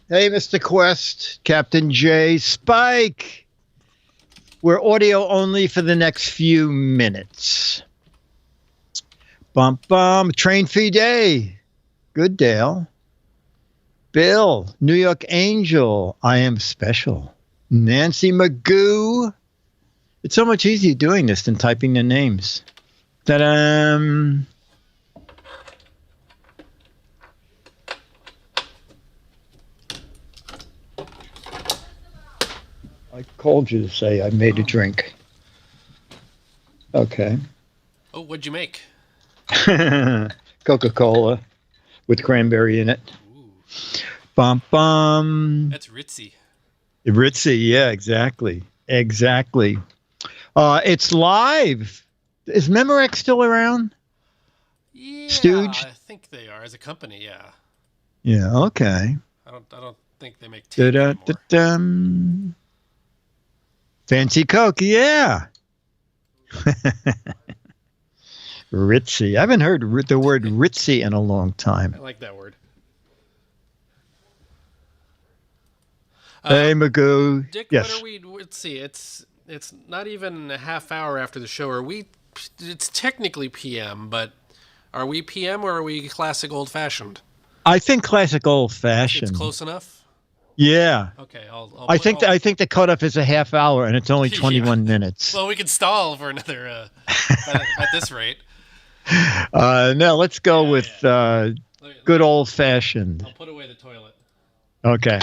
Hey, Mr. Quest, Captain J, Spike. We're audio only for the next few minutes. Bum, bum. Train fee day. Good, Dale. Bill, New York Angel. I am special. Nancy Magoo. It's so much easier doing this than typing the names. Ta-da! I called you to say I made a drink. Okay. Oh, what'd you make? Coca-Cola with cranberry in it. Ooh. Bum, bum. That's ritzy. Ritzy, yeah, exactly. Exactly. It's live. Is Memorex still around? Yeah, Stooge? I think they are as a company. Yeah. Yeah. Okay. I don't think they make tape anymore. Fancy Coke, yeah. Ritzy. I haven't heard the word ritzy in a long time. I like that word. Hey, Magoo. Dick, yes. what are we? Let's see. It's not even a half hour after the show. Are we? It's technically PM, but are we PM or are we classic old fashioned? I think classic old fashioned. It's close enough. Yeah. Okay. I think the cutoff is a half hour and it's only 21 minutes. Well, we could stall for another at this rate. No, let's go with good old fashioned. I'll put away the toilet. Okay.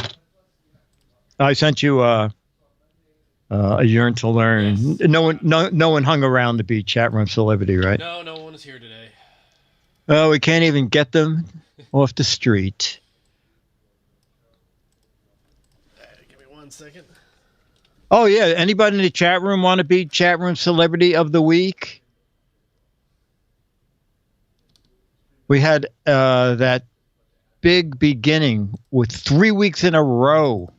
I sent you a yearn to learn. Yes. No one hung around to be chat room celebrity, right? No one is here today. Oh, we can't even get them off the street. Give me 1 second. Oh yeah, anybody in the chat room want to be chat room celebrity of the week? We had that big beginning with 3 weeks in a row.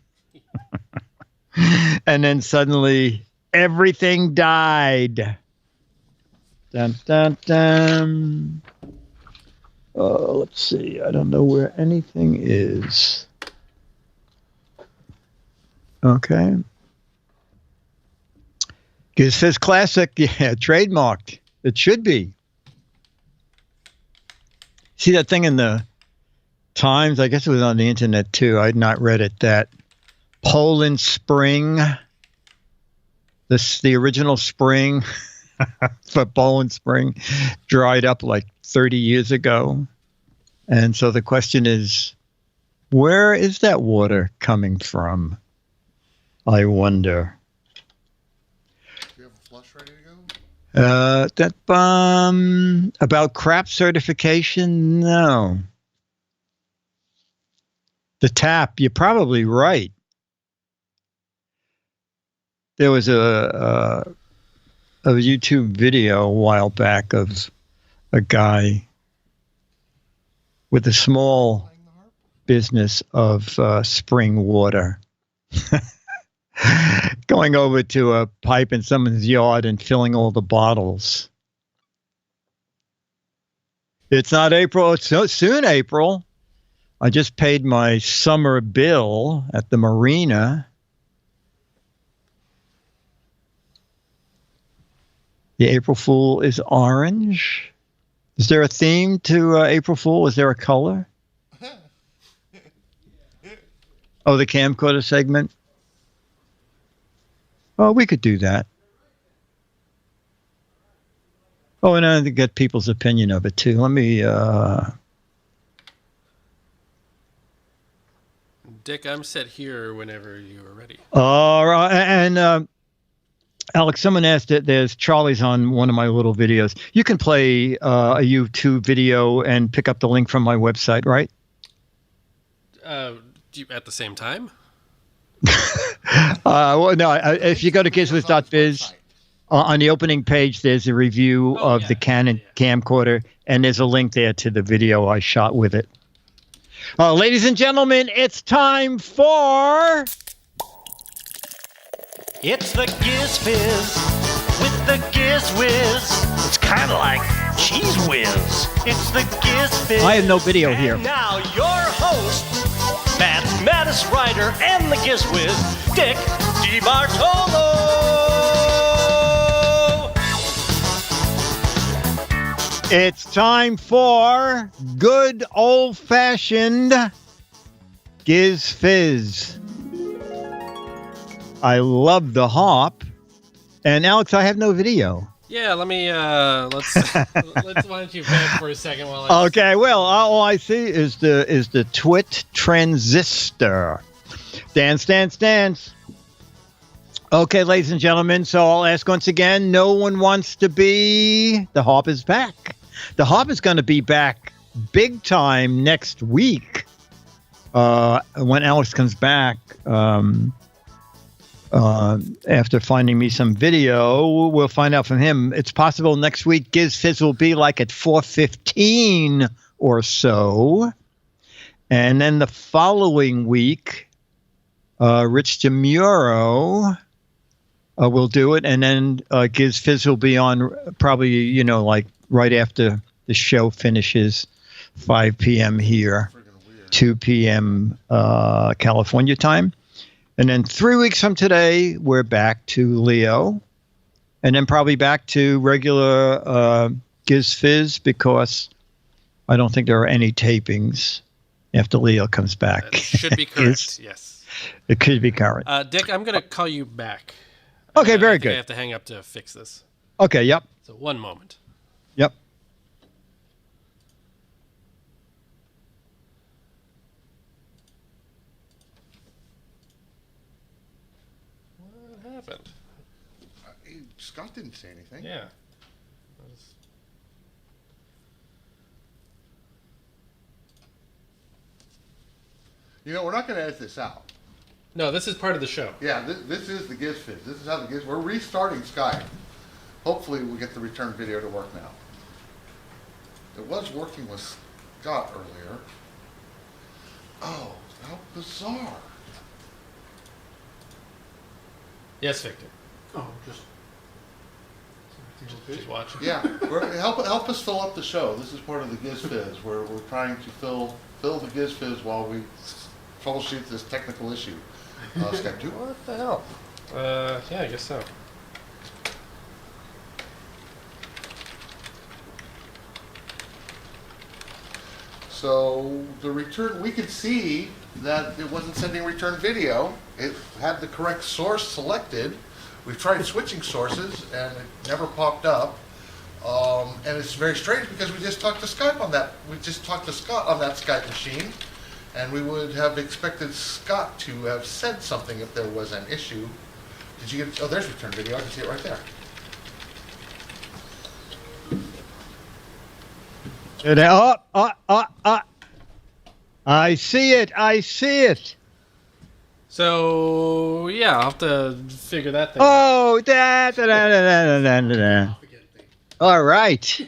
And then suddenly everything died. Dun, dun, dun. Oh, let's see. I don't know where anything is. Okay. GizFiz Classic. Yeah, trademarked. It should be. See that thing in the Times? I guess it was on the internet too. I had not read it. That Poland Spring, the original spring for Poland Spring, dried up like 30 years ago. And so the question is, where is that water coming from? I wonder. Do you have a flush ready to go? About crap certification? No. The tap, you're probably right. There was a YouTube video a while back of a guy with a small business of spring water going over to a pipe in someone's yard and filling all the bottles. It's not April. It's so soon April. I just paid my summer bill at the marina. The April Fool is orange. Is there a theme to April Fool? Is there a color? Oh, the camcorder segment? Oh, we could do that. Oh, and I to get people's opinion of it, too. Let me... Dick, I'm set here whenever you are ready. All right. And... Alex, someone asked it. There's Charlie's on one of my little videos. You can play a YouTube video and pick up the link from my website, right? At the same time? Well, no. If you go to GizFiz.biz, on the opening page, there's a review of the Canon camcorder, and there's a link there to the video I shot with it. Ladies and gentlemen, it's time for... It's the Giz Fiz with the Giz Whiz. It's kind of like Cheese Whiz. It's the Giz Fiz. I have no video here. And now your host, maddest writer and the GizFiz, Dick DeBartolo. It's time for good old-fashioned Giz Fiz. I love the hop. And Alex, I have no video. Yeah, let me, let's why don't you vamp for a second while I... Okay, well, all I see is the twit transistor. Dance. Okay, ladies and gentlemen, so I'll ask once again, no one wants to be... The hop is back. The hop is going to be back big time next week when Alex comes back. After finding me some video, we'll find out from him. It's possible next week Giz Fiz will be like at 4:15 or so. And then the following week, Rich DeMuro will do it. And then Giz Fiz will be on probably, like right after the show finishes, 5 p.m. here, 2 p.m. California time. And then 3 weeks from today, we're back to Leo. And then probably back to regular Giz Fiz because I don't think there are any tapings after Leo comes back. That should be correct, yes. It could be current. Dick, I'm going to call you back. Okay, very I think good. I have to hang up to fix this. Okay, yep. So 1 moment. Yep. What happened? Scott didn't say anything. Yeah. We're not going to edit this out. No, this is part of the show. Yeah, this is the GizFiz. This is how the Giz. We're restarting Skype. Hopefully, we'll get the return video to work now. It was working with Scott earlier. Oh, how bizarre! Yes, Victor. Oh, just watching. Yeah, help us fill up the show. This is part of the GizFiz. We're trying to fill the GizFiz while we troubleshoot this technical issue. Skype 2. What the hell? Yeah, I guess so. So the return, we could see that it wasn't sending return video. It had the correct source selected. We've tried switching sources and it never popped up. And it's very strange because we just talked to Skype on that. We just talked to Scott on that Skype machine, and we would have expected Scott to have said something if there was an issue. Did you get? Oh, there's return video. I can see it right there. I see it. So, yeah, I'll have to figure that thing out. Oh, all right.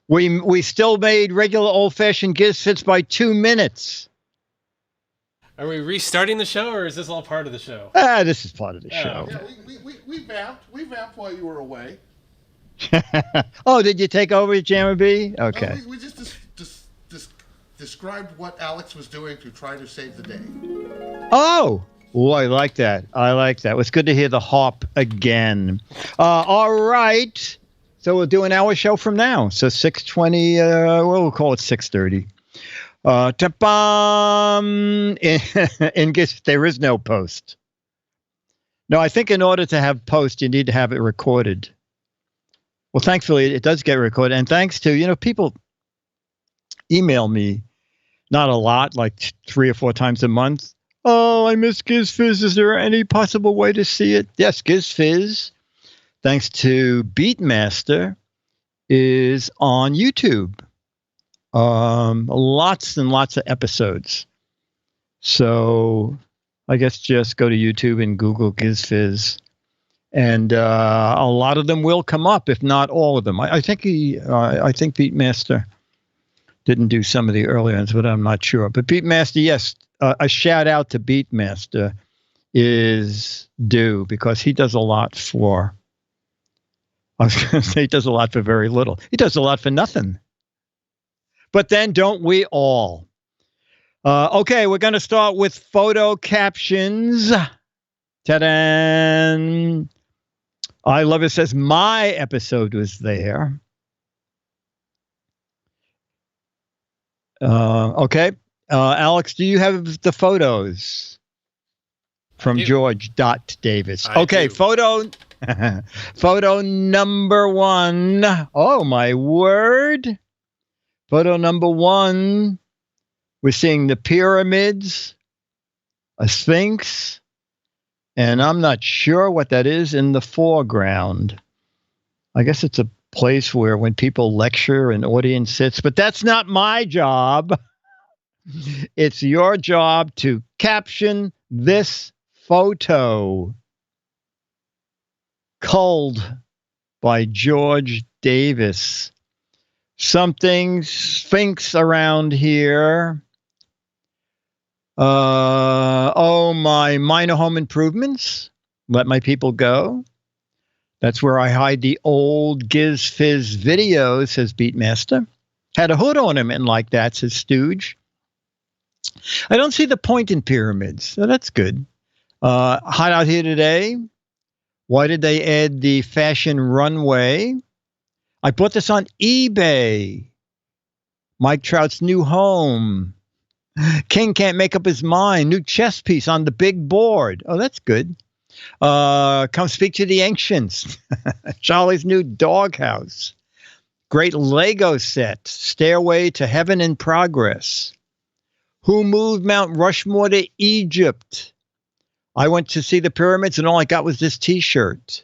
We still made regular old-fashioned Giz Fiz by 2 minutes. Are we restarting the show, or is this all part of the show? This is part of the show. Yeah, we vamped. We vamped while you were away. Oh, did you take over Jammer B? Okay. We just described what Alex was doing to try to save the day. Oh, I like that. It was good to hear the hop again. All right. So we'll do an hour show from now. So 6:20, we'll call it 6:30. In Giz, there is no post. No, I think in order to have post, you need to have it recorded. Well, thankfully, it does get recorded. And thanks to, people email me, not a lot, like 3 or 4 times a month. Oh, I miss Giz Fiz. Is there any possible way to see it? Yes, Giz Fiz, thanks to Beatmaster, is on YouTube. Lots and lots of episodes. So I guess just go to YouTube and Google Giz Fiz. And a lot of them will come up, if not all of them. I think Beatmaster didn't do some of the earlier ones, but I'm not sure. But Beatmaster, yes, a shout out to Beatmaster is due because he does a lot for. I was going to say he does a lot for very little. He does a lot for nothing. But then don't we all? Okay, we're going to start with photo captions. Ta-da! I Love It says, my episode was there. Okay. Alex, do you have the photos from George Davis? Okay, photo number 1. Oh, my word. Photo number 1. We're seeing the pyramids, a sphinx, and I'm not sure what that is in the foreground. I guess it's a place where when people lecture, an audience sits, but that's not my job. It's your job to caption this photo. Culled by George Davis. Something sphinx around here. Oh, my minor home improvements. Let my people go. That's where I hide the old Giz Fiz videos, says Beatmaster. Had a hood ornament like that, says Stooge. I don't see the point in pyramids, so that's good. Hot out here today. Why did they add the fashion runway? I bought this on eBay. Mike Trout's new home. King can't make up his mind. New chess piece on the big board. Oh, that's good. Come speak to the ancients. Charlie's new doghouse. Great Lego set. Stairway to Heaven in progress. Who moved Mount Rushmore to Egypt? I went to see the pyramids and all I got was this t-shirt.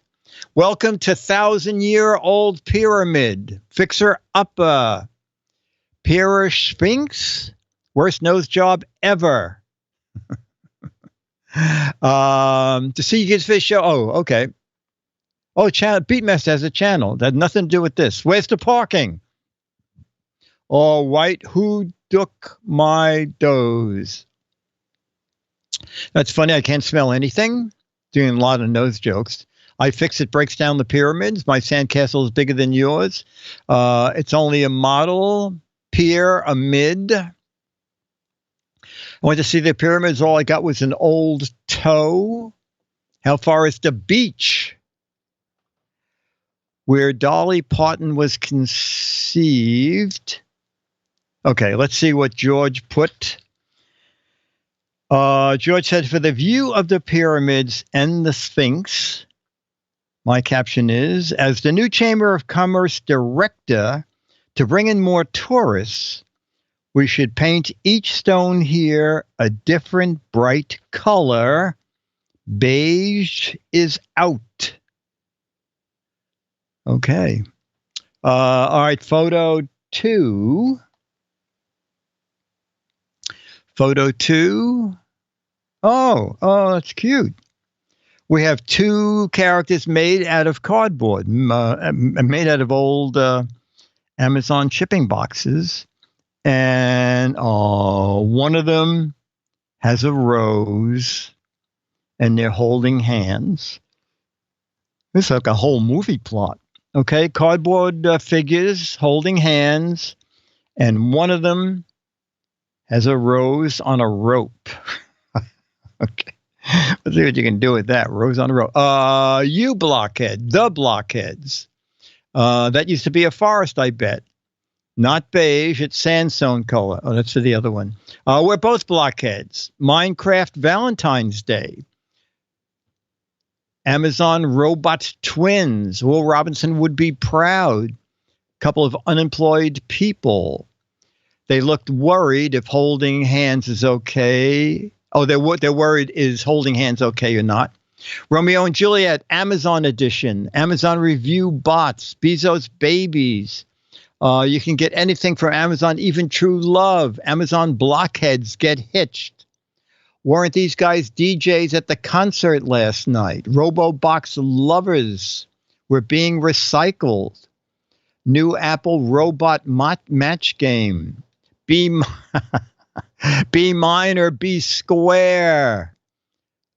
Welcome to 1,000-year-old pyramid. Fixer upper. Pyrrhish Sphinx. Worst nose job ever. To see GizFiz show. Oh, okay. Oh, channel. Beatmaster has a channel. That had nothing to do with this. Where's the parking? All right. Who took my doze? That's funny. I can't smell anything. Doing a lot of nose jokes. I Fix It breaks down the pyramids. My sandcastle is bigger than yours. It's only a model. Pier, a mid. I went to see the pyramids. All I got was an old toe. How far is the beach? Where Dolly Parton was conceived. Okay, let's see what George put. George said, for the view of the pyramids and the Sphinx, my caption is, as the new Chamber of Commerce director, to bring in more tourists, we should paint each stone here a different bright color. Beige is out. Okay. All right, photo 2. Photo 2. Oh, that's cute. We have 2 characters made out of cardboard, made out of old Amazon shipping boxes. And one of them has a rose, and they're holding hands. This is like a whole movie plot. Okay, cardboard figures holding hands, and one of them has a rose on a rope. Okay, let's see what you can do with that. Rose on a rope. You blockhead, the blockheads. That used to be a forest, I bet. Not beige, it's sandstone color. Oh, that's for the other one. We're both blockheads. Minecraft Valentine's Day. Amazon robot twins. Will Robinson would be proud. Couple of unemployed people. They looked worried if holding hands is okay. Oh, they're worried is holding hands okay or not. Romeo and Juliet, Amazon edition. Amazon review bots. Bezos babies. You can get anything from Amazon, even true love. Amazon blockheads get hitched. Weren't these guys DJs at the concert last night? Robobox lovers were being recycled. New Apple robot match game. Be mine or be square.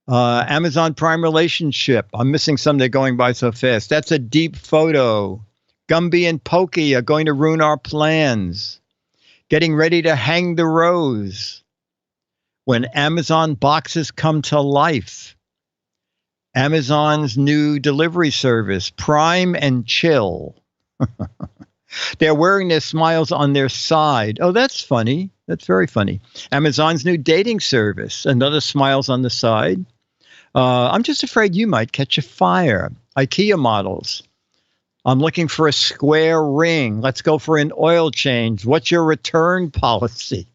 Amazon Prime relationship. I'm missing some. They're going by so fast. That's a deep photo. Gumby and Pokey are going to ruin our plans. Getting ready to hang the rose. when Amazon boxes come to life. Amazon's new delivery service, Prime and Chill. They're wearing their smiles on their side. Oh, that's funny. That's very funny. Amazon's new dating service, another smiles on the side. I'm just afraid you might catch a fire. IKEA models. I'm looking for a square ring. Let's go for an oil change. What's your return policy?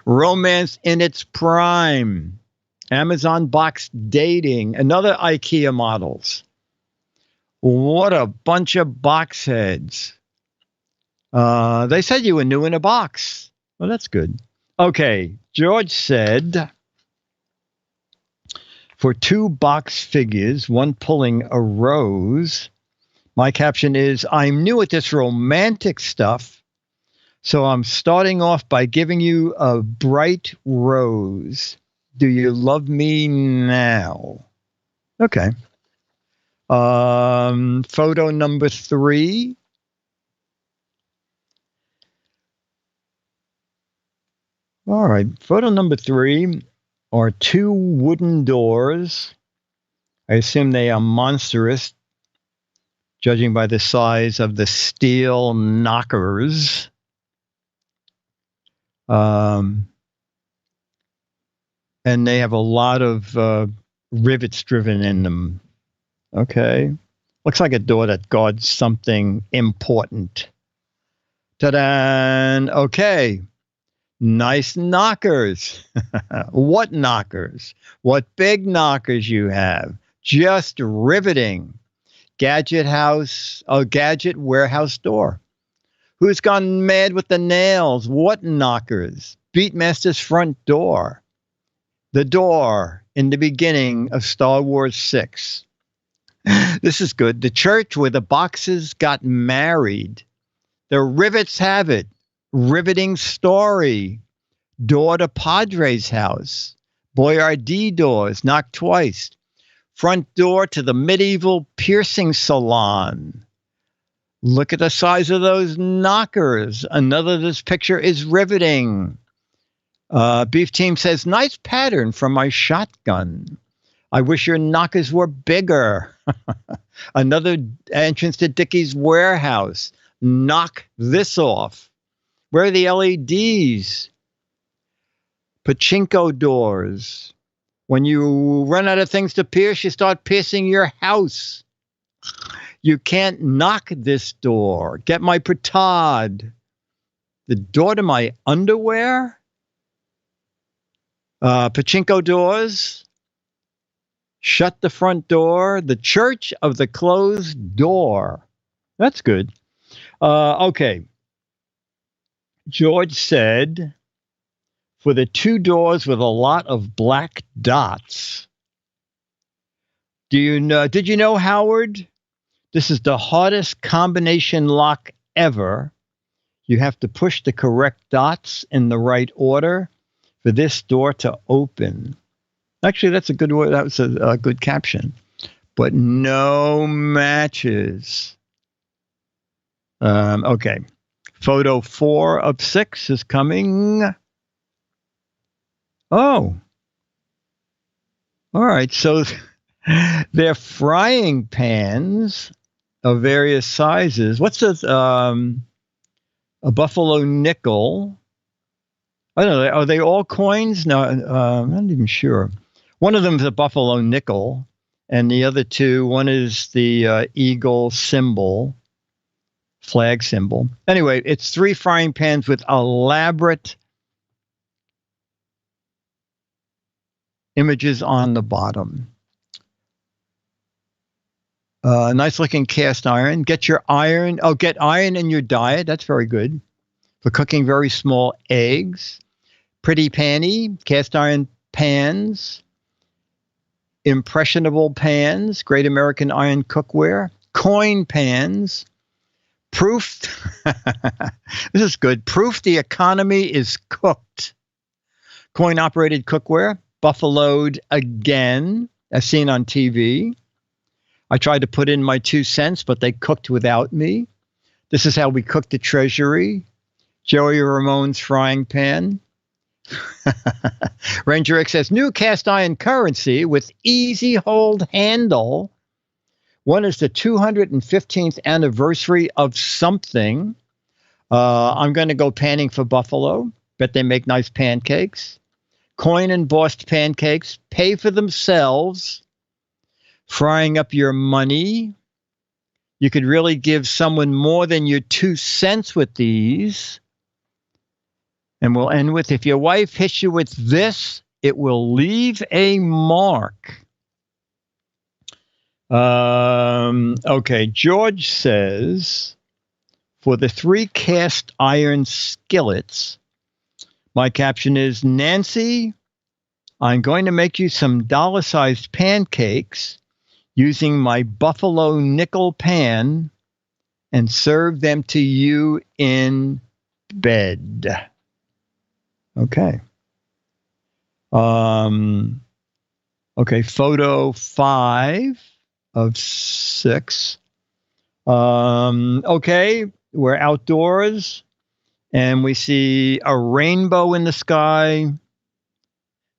Romance in its prime. Amazon box dating. Another IKEA models. What a bunch of box heads. They said you were new in a box. Well, that's good. Okay, George said, for 2 box figures, one pulling a rose. My caption is, I'm new at this romantic stuff, so I'm starting off by giving you a bright rose. Do you love me now? Okay. Photo number 3. All right, photo number 3 are 2 wooden doors. I assume they are monstrous, judging by the size of the steel knockers. And they have a lot of rivets driven in them. Okay. Looks like a door that guards something important. Ta-da! Okay. Nice knockers. What knockers? What big knockers you have. Just riveting. Gadget warehouse door. Who's gone mad with the nails? What knockers? Beatmaster's front door. The door in the beginning of Star Wars 6. This is good. The church where the boxes got married. The rivets have it. Riveting story. Door to Padre's house. Boyardee doors, knocked twice. Front door to the medieval piercing salon. Look at the size of those knockers. This picture is riveting. Beef Team says, nice pattern from my shotgun. I wish your knockers were bigger. Another entrance to Dickie's warehouse. Knock this off. Where are the LEDs? Pachinko doors. When you run out of things to pierce, you start piercing your house. You can't knock this door. Get my petard. The door to my underwear? Pachinko doors. Shut the front door. The church of the closed door. That's good. Okay. George said, for the 2 doors with a lot of black dots. Did you know, Howard? This is the hardest combination lock ever. You have to push the correct dots in the right order for this door to open. Actually, that's a good word. That was a good caption. But no matches. Okay. Photo 4 of 6 is coming. Oh. All right. So they're frying pans of various sizes. What's this? A buffalo nickel. I don't know. Are they all coins? No, I'm not even sure. One of them is a buffalo nickel, and the other 2, one is the eagle symbol, flag symbol. Anyway, it's 3 frying pans with elaborate images on the bottom. Nice looking cast iron. Get your iron. Oh, get iron in your diet. That's very good. For cooking very small eggs. Pretty panny. Cast iron pans. Impressionable pans. Great American Iron cookware. Coin pans. Proof. This is good. Proof the economy is cooked. Coin operated cookware. Buffaloed again, as seen on TV. I tried to put in my 2 cents, but they cooked without me. This is how we cook the Treasury. Joey Ramone's frying pan. Ranger X says, new cast iron currency with easy hold handle. One is the 215th anniversary of something. I'm going to go panning for Buffalo. Bet they make nice pancakes. Coin embossed pancakes. Pay for themselves. Frying up your money. You could really give someone more than your 2 cents with these. And we'll end with, if your wife hits you with this, it will leave a mark. Okay, George says, for the 3 cast iron skillets, my caption is, Nancy, I'm going to make you some dollar-sized pancakes using my Buffalo nickel pan and serve them to you in bed. Okay. Okay, photo 5 of 6. Okay, we're outdoors and we see a rainbow in the sky.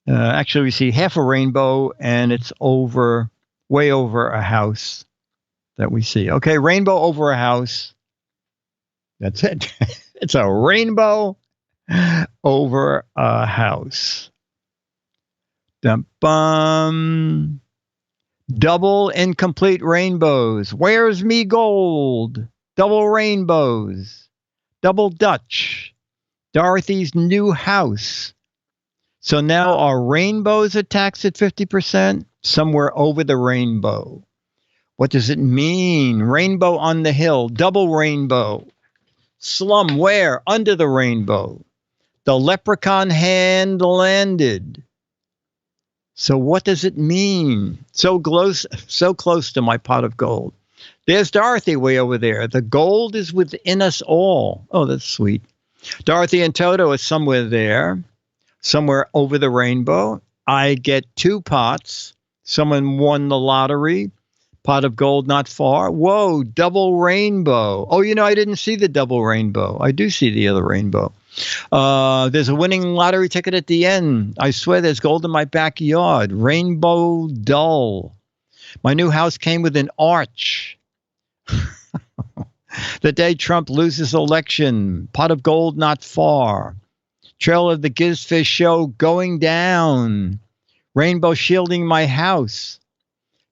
Actually, we see half a rainbow and it's way over a house that we see. Okay, rainbow over a house. That's it. It's a rainbow over a house. Dum-bum. Double incomplete rainbows. Where's me gold? Double rainbows. Double Dutch. Dorothy's new house. So now our rainbows are taxed at 50%? Somewhere over the rainbow. What does it mean? Rainbow on the hill. Double rainbow. Slum where? Under the rainbow. The leprechaun hand landed. So what does it mean? So close to my pot of gold. There's Dorothy way over there. The gold is within us all. Oh, that's sweet. Dorothy and Toto is somewhere there, somewhere over the rainbow. I get 2 pots. Someone won the lottery. Pot of gold not far. Whoa, double rainbow. Oh, I didn't see the double rainbow. I do see the other rainbow. There's a winning lottery ticket at the end. I swear there's gold in my backyard. Rainbow dull. My new house came with an arch. The day Trump loses election. Pot of gold not far. Trail of the Giz Fiz show going down. Rainbow shielding my house.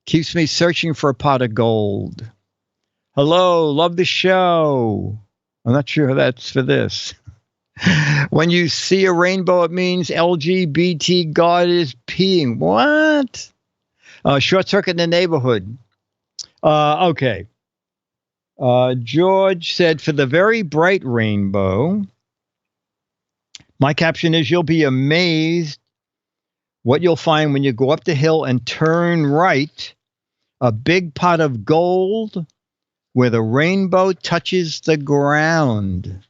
Keeps me searching for a pot of gold. Hello, love the show. I'm not sure that's for this. When you see a rainbow, it means LGBT God is peeing. What? Short circuit in the neighborhood. Okay. George said, for the very bright rainbow, my caption is, you'll be amazed what you'll find when you go up the hill and turn right, a big pot of gold where the rainbow touches the ground.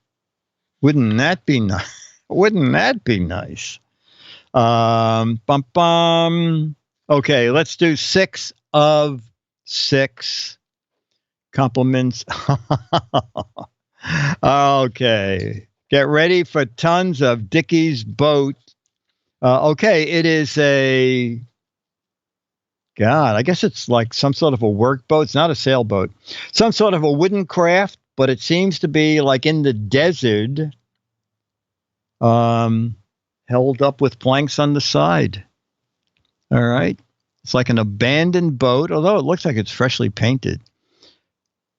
Wouldn't that be nice? Wouldn't that be nice? Bum, bum. Okay, let's do 6 of 6 compliments. Okay, get ready for tons of Dickie's boat. Okay, it is I guess it's like some sort of a work boat. It's not a sailboat. Some sort of a wooden craft, but it seems to be like in the desert, held up with planks on the side. All right. It's like an abandoned boat, although it looks like it's freshly painted.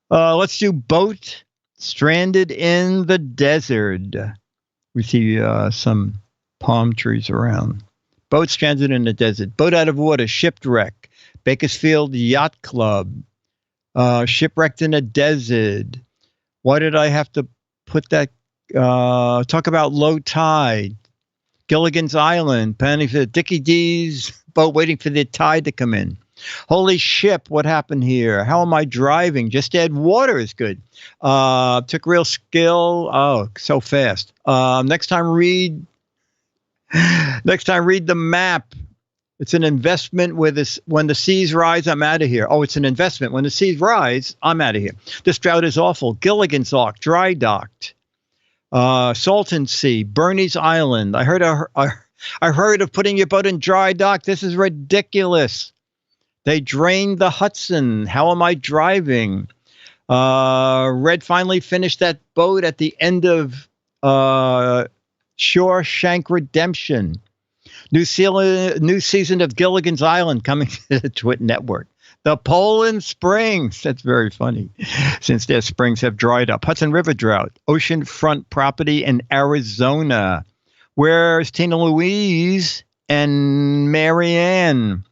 Let's do boat stranded in the desert. We see some palm trees around. Boat stranded in the desert. Boat out of water. Shipwreck. Bakersfield Yacht Club. Shipwrecked in a desert. Why did I have to put that? Talk about low tide. Gilligan's Island. Planning for Dickie D's boat waiting for the tide to come in. Holy ship, what happened here? How am I driving? Just add water is good. Took real skill. Oh, so fast. Next time read the map. It's an investment when the seas rise, I'm out of here. Oh, it's an investment. When the seas rise, I'm out of here. This drought is awful. Gilligan's Ark, dry docked. Salton Sea, Bernie's Island. I heard of putting your boat in dry dock. This is ridiculous. They drained the Hudson. How am I driving? Red finally finished that boat at the end of Shawshank Redemption. New season of Gilligan's Island coming to the Twit Network. The Poland Springs. That's very funny, since their springs have dried up. Hudson River drought. Oceanfront property in Arizona. Where's Tina Louise and Marianne?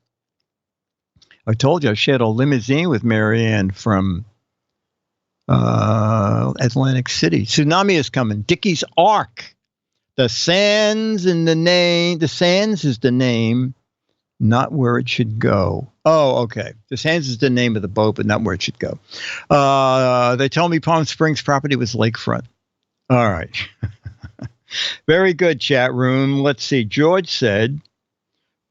I told you I shared a limousine with Marianne from Atlantic City. Tsunami is coming. Dickie's Ark. The Sands in the name. The Sands is the name, not where it should go. Oh, okay. The Sands is the name of the boat, but not where it should go. They told me Palm Springs property was lakefront. All right. Very good, chat room. Let's see. George said,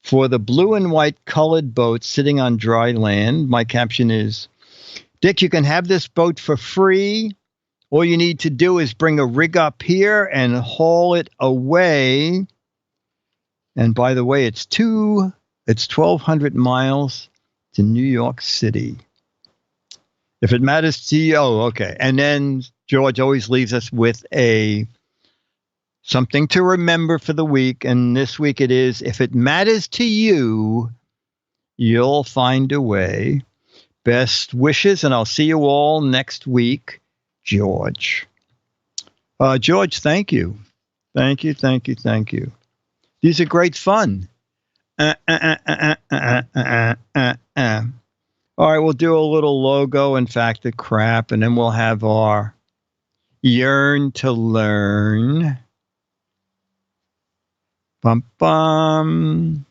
for the blue and white colored boat sitting on dry land, my caption is, Dick, you can have this boat for free. All you need to do is bring a rig up here and haul it away. And by the way, it's 1,200 miles to New York City. If it matters to you, oh, okay. And then George always leaves us with something to remember for the week. And this week it is, if it matters to you, you'll find a way. Best wishes, and I'll see you all next week. George. George, thank you. Thank you. These are great fun. All right, we'll do a little logo, in fact, the crap, and then we'll have our yearn to learn. Bum bum.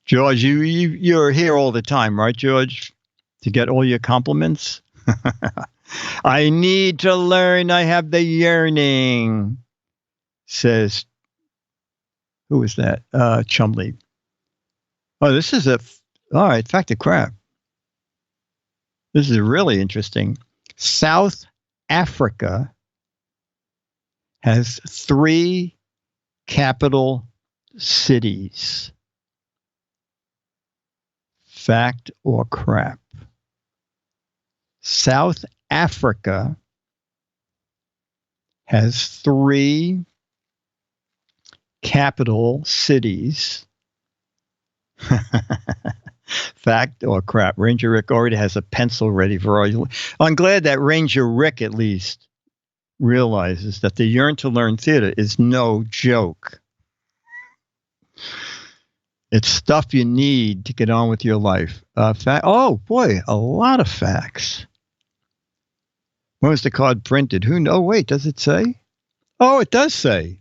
George, you're here all the time, right, George? To get all your compliments? I need to learn. I have the yearning, says, who is that? Chumley. Oh, this is all right, fact of crap. This is really interesting. South Africa has 3 capital cities. Fact or crap? South Africa has 3 capital cities. Fact or crap? Ranger Rick already has a pencil ready for all you. I'm glad that Ranger Rick at least realizes that the Yearn to Learn Theater is no joke. It's stuff you need to get on with your life. Oh, boy, a lot of facts. When was the card printed? Who knows? Oh, wait, does it say? Oh, it does say.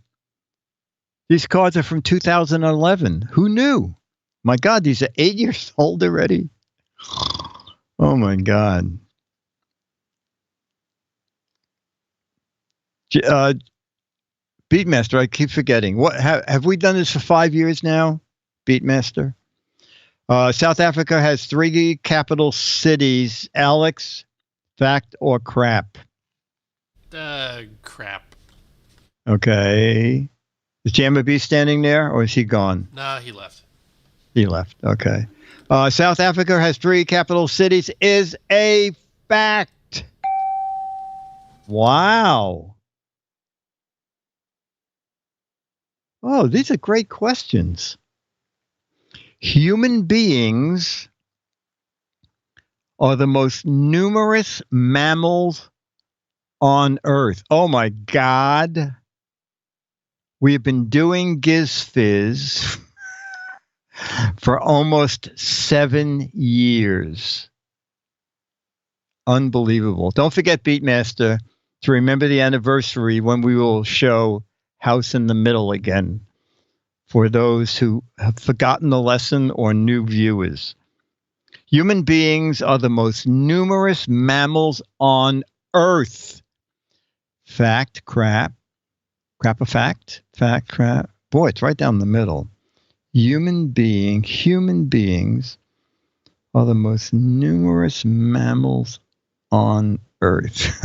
These cards are from 2011. Who knew? My God, these are 8 years old already. Oh, my God. Beatmaster, I keep forgetting. What have we done this for 5 years now? Beatmaster. South Africa has 3 capital cities. Alex, fact or crap? Crap. Okay. Is Jammer B standing there, or is he gone? Nah, he left. He left. Okay. South Africa has 3 capital cities is a fact. Wow. Oh, these are great questions. Human beings are the most numerous mammals on Earth. Oh, my God. We have been doing Giz Fiz for almost 7 years. Unbelievable. Don't forget, Beatmaster, to remember the anniversary when we will show House in the Middle again, for those who have forgotten the lesson or new viewers. Human beings are the most numerous mammals on Earth. Fact, crap. Crap a fact? Fact, crap. Boy, it's right down the middle. Human beings are the most numerous mammals on Earth.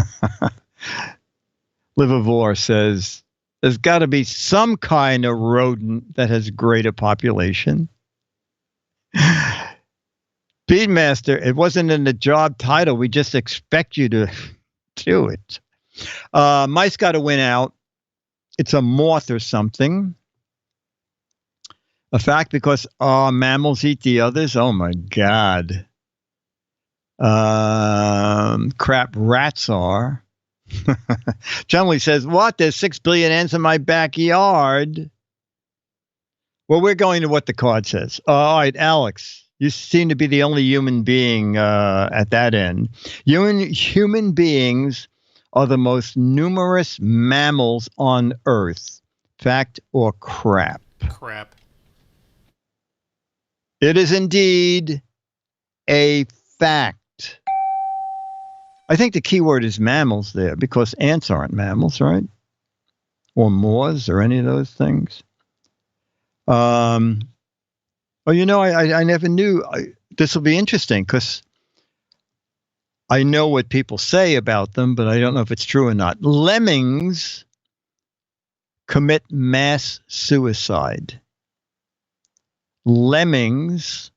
Livermore says, there's got to be some kind of rodent that has greater population. Beadmaster, it wasn't in the job title. We just expect you to do it. Mice got to win out. It's a moth or something. A fact because mammals eat the others. Oh my God. Crap, rats are. John Lee says, what? There's 6 billion ants in my backyard. Well, we're going to what the card says. All right, Alex, you seem to be the only human being at that end. Human beings are the most numerous mammals on Earth. Fact or crap? Crap. It is indeed a fact. I think the key word is mammals there because ants aren't mammals, right? Or moths or any of those things. I never knew. This will be interesting because I know what people say about them, but I don't know if it's true or not. Lemmings commit mass suicide. Lemmings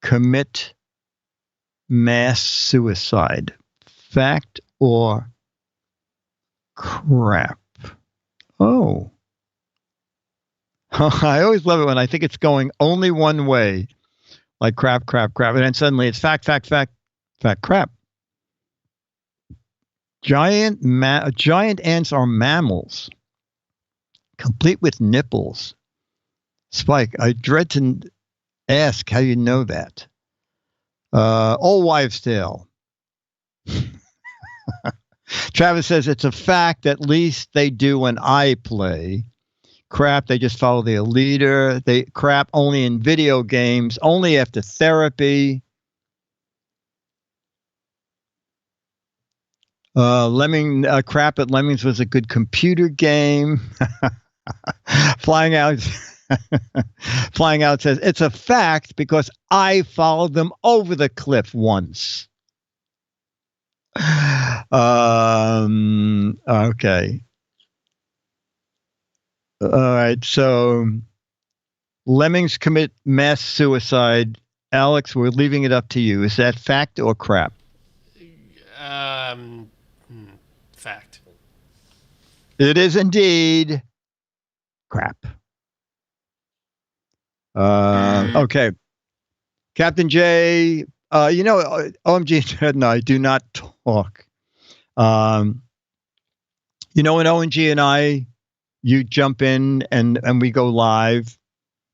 commit mass suicide. Fact or crap? Oh. I always love it when I think it's going only one way. Like crap. And then suddenly it's fact, crap. Giant ants are mammals, complete with nipples. Spike, I dread to ask how you know that. Old wives' tale. Travis says it's a fact, at least they do when I play. Crap, they just follow their leader. They crap only in video games, only after therapy. Crap at Lemmings was a good computer game. Flying Out says it's a fact because I followed them over the cliff once. Okay. All right. So lemmings commit mass suicide. Alex, we're leaving it up to you. Is that fact or crap? Fact. It is indeed crap. Okay. Captain J, OMG and I do not talk. When OMG and I, you jump in and we go live,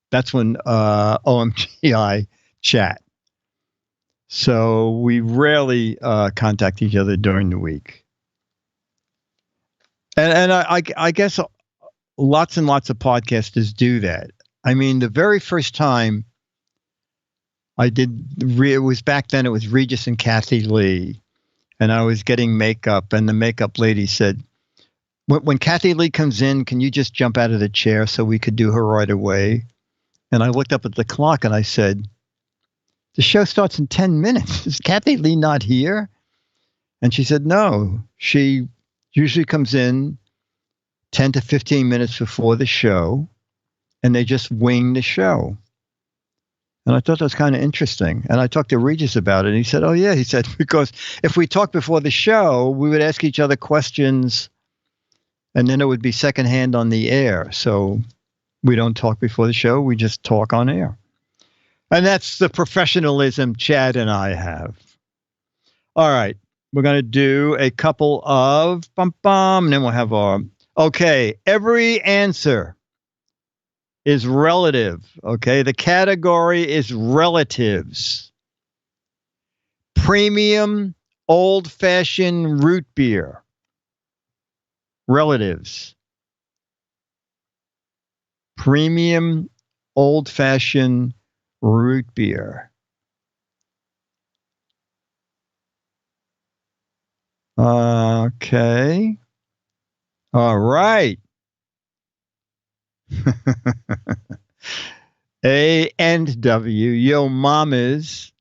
that's when OMGI chat. So we rarely contact each other during the week. And I guess lots and lots of podcasters do that. I mean, the very first time I did, it was back then, it was Regis and Kathy Lee, and I was getting makeup, and the makeup lady said, when Kathy Lee comes in, can you just jump out of the chair so we could do her right away? And I looked up at the clock and I said, the show starts in 10 minutes. Is Kathy Lee not here? And she said, no, she usually comes in 10 to 15 minutes before the show, and they just wing the show. And I thought that was kind of interesting. And I talked to Regis about it, and he said, oh, yeah. He said, because if we talked before the show, we would ask each other questions, and then it would be secondhand on the air. So we don't talk before the show. We just talk on air. And that's the professionalism Chad and I have. All right. We're going to do a couple of and then we'll have our... Okay. Every answer is relative. Okay. The category is relatives. Premium old-fashioned root beer. Relatives. Premium old-fashioned root beer. Okay. All right. A and W, yo mamas.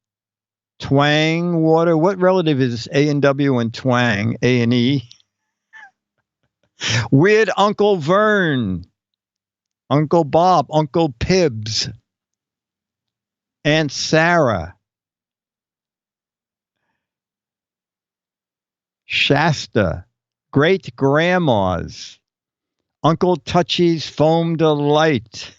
Twang water. What relative is A and W and Twang? A and E. Weird Uncle Vern. Uncle Bob. Uncle Pibbs. Aunt Sarah. Shasta. Great grandmas. Uncle Touchy's Foam Delight.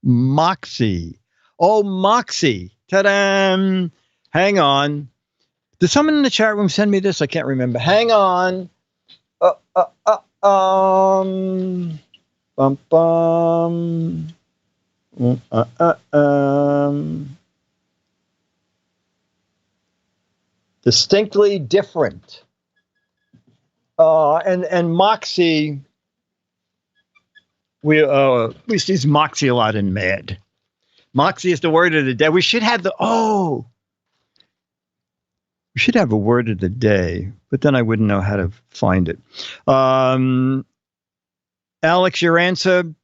Moxie. Oh, Moxie. Ta-da! Hang on. Did someone in the chat room send me this? I can't remember. Hang on. Bum, bum. Distinctly different. And Moxie, we see Moxie a lot in Mad. Moxie is the word of the day. We should have a word of the day, but then I wouldn't know how to find it. Alex, your answer.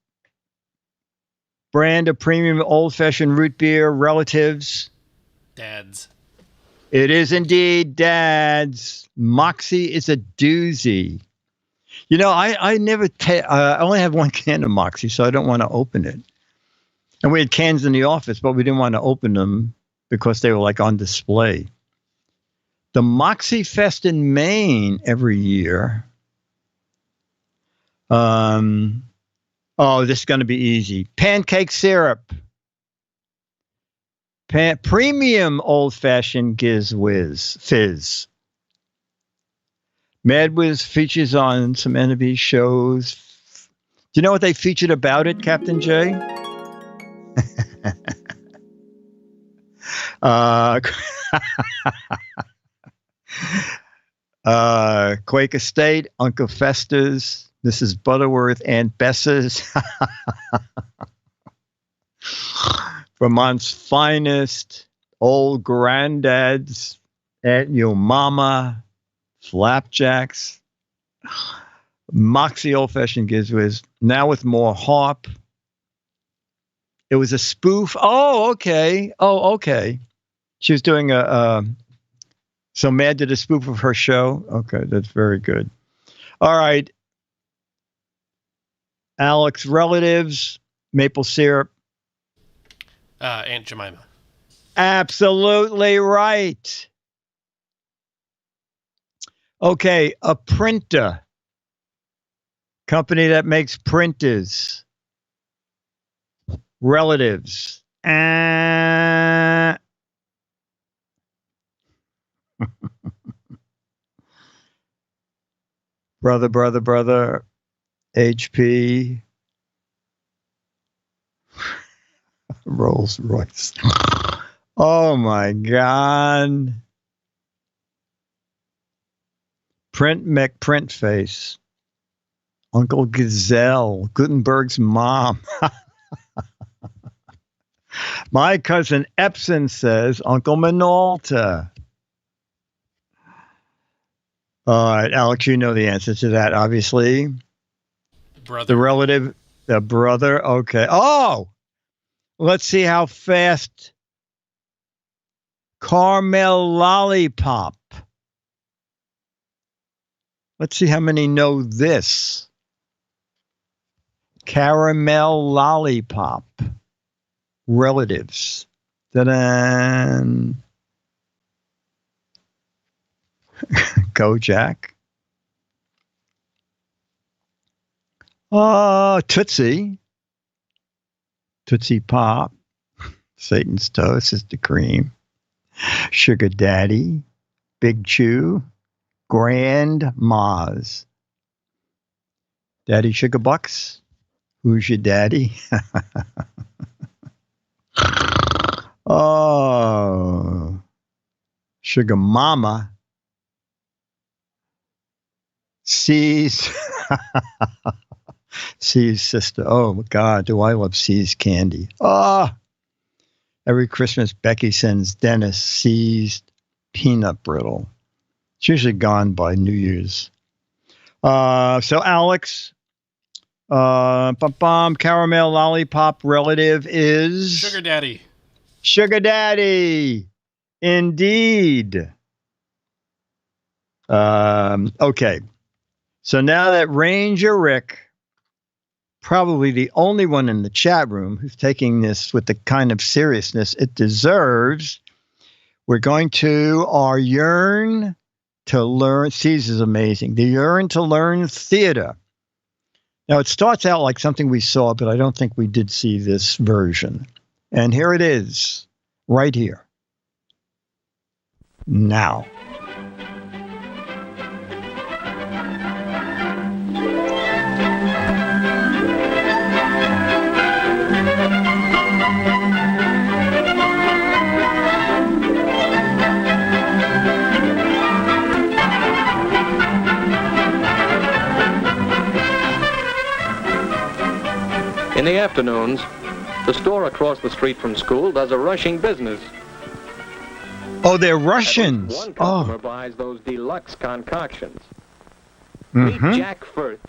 Brand of premium old-fashioned root beer, relatives. Dad's. It is indeed Dad's. Moxie is a doozy. You know, I never I only have one can of Moxie, so I don't want to open it. And we had cans in the office, but we didn't want to open them because they were like on display. The Moxie Fest in Maine every year. Oh, this is going to be easy. Pancake syrup. Premium old-fashioned Giz Fiz. Mad Wiz features on some NB shows. Do you know what they featured about it, Captain J? Quake Estate, Uncle Fester's, Mrs. Butterworth, Aunt Bess's, Vermont's Finest, Old Granddad's, Aunt Yo Mama, Flapjacks, Moxie Old Fashioned Giz Wiz, now with more harp. It was a spoof. Oh, okay. She was doing so Mad did a spoof of her show. Okay, that's very good. All right. Alex, relatives, maple syrup. Aunt Jemima. Absolutely right. Okay, a printer. Company that makes printers. Relatives. Brother. HP. Rolls Royce. Oh my God. Print face. Uncle Gazelle. Gutenberg's mom. My cousin Epson says Uncle Minolta. All right, Alex, you know the answer to that, obviously. Brother. The relative, the brother. Okay. Oh, let's see how fast. Caramel Lollipop. Let's see how many know this. Caramel Lollipop. Relatives. Ta-da! Go, Jack. Tootsie. Tootsie Pop. Satan's Toast is the cream. Sugar Daddy. Big Chew. Grandma's. Daddy Sugar Bucks. Who's your daddy? Oh. Sugar Mama. C's. C's sister. Oh, my God. Do I love C's candy. Every Christmas, Becky sends Dennis C's peanut brittle. It's usually gone by New Year's. So, Alex, caramel lollipop relative is... Sugar Daddy. Sugar Daddy. Indeed. Okay. So now that Ranger Rick, probably the only one in the chat room who's taking this with the kind of seriousness it deserves, we're going to our Yearn to Learn. This is amazing. The Yearn to Learn Theater. Now, it starts out like something we saw, but I don't think we did see this version. And here it is, right here. Now. In the afternoons, the store across the street from school does a rushing business. Oh, they're Russians. One customer buys those deluxe concoctions. Mm-hmm. Meet Jack first.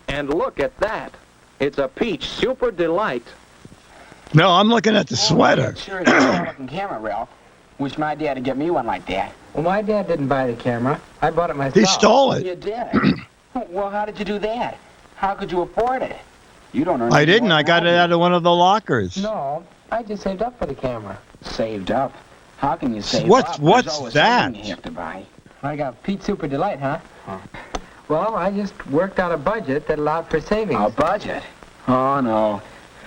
And look at that. It's a peach super delight. No, I'm looking at the sweater. Sure is a looking camera, Ralph. Wish my dad would get me one like that. Well, my dad didn't buy the camera. I bought it myself. He stole it. You did? Well, how did you do that? How could you afford it? You don't earn. I didn't. I got it out of one of the lockers. No, I just saved up for the camera. Saved up? How can you save What's- up? what's There's always that? something you have to buy. I got Pete Super Delight, huh? Well, I just worked out a budget that allowed for savings. A budget? Oh, no.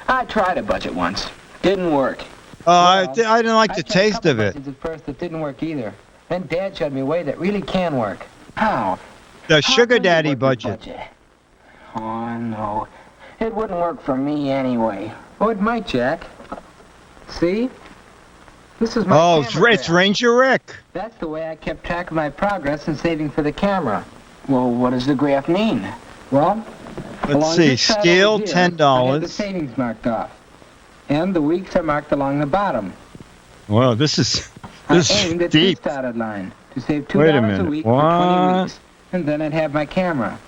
I tried a budget once. Didn't work. I didn't like the I tried a taste couple of it. budgets at first that didn't work either. Then Dad showed me a way that really can work. How? The How sugar can you daddy work your budget. Oh, no. It wouldn't work for me anyway. Oh, it might, Jack. See? This is my Oh, camera it's graph. Ranger Rick. That's the way I kept track of my progress in saving for the camera. Well, what does the graph mean? Well, Let's along see. this side Steel, over here, I had the $10. savings marked off. And the weeks are marked along the bottom. Well, this is I aimed at deep. this dotted line to save $2 Wait a a minute. week for What? 20 weeks. And then I'd have my camera.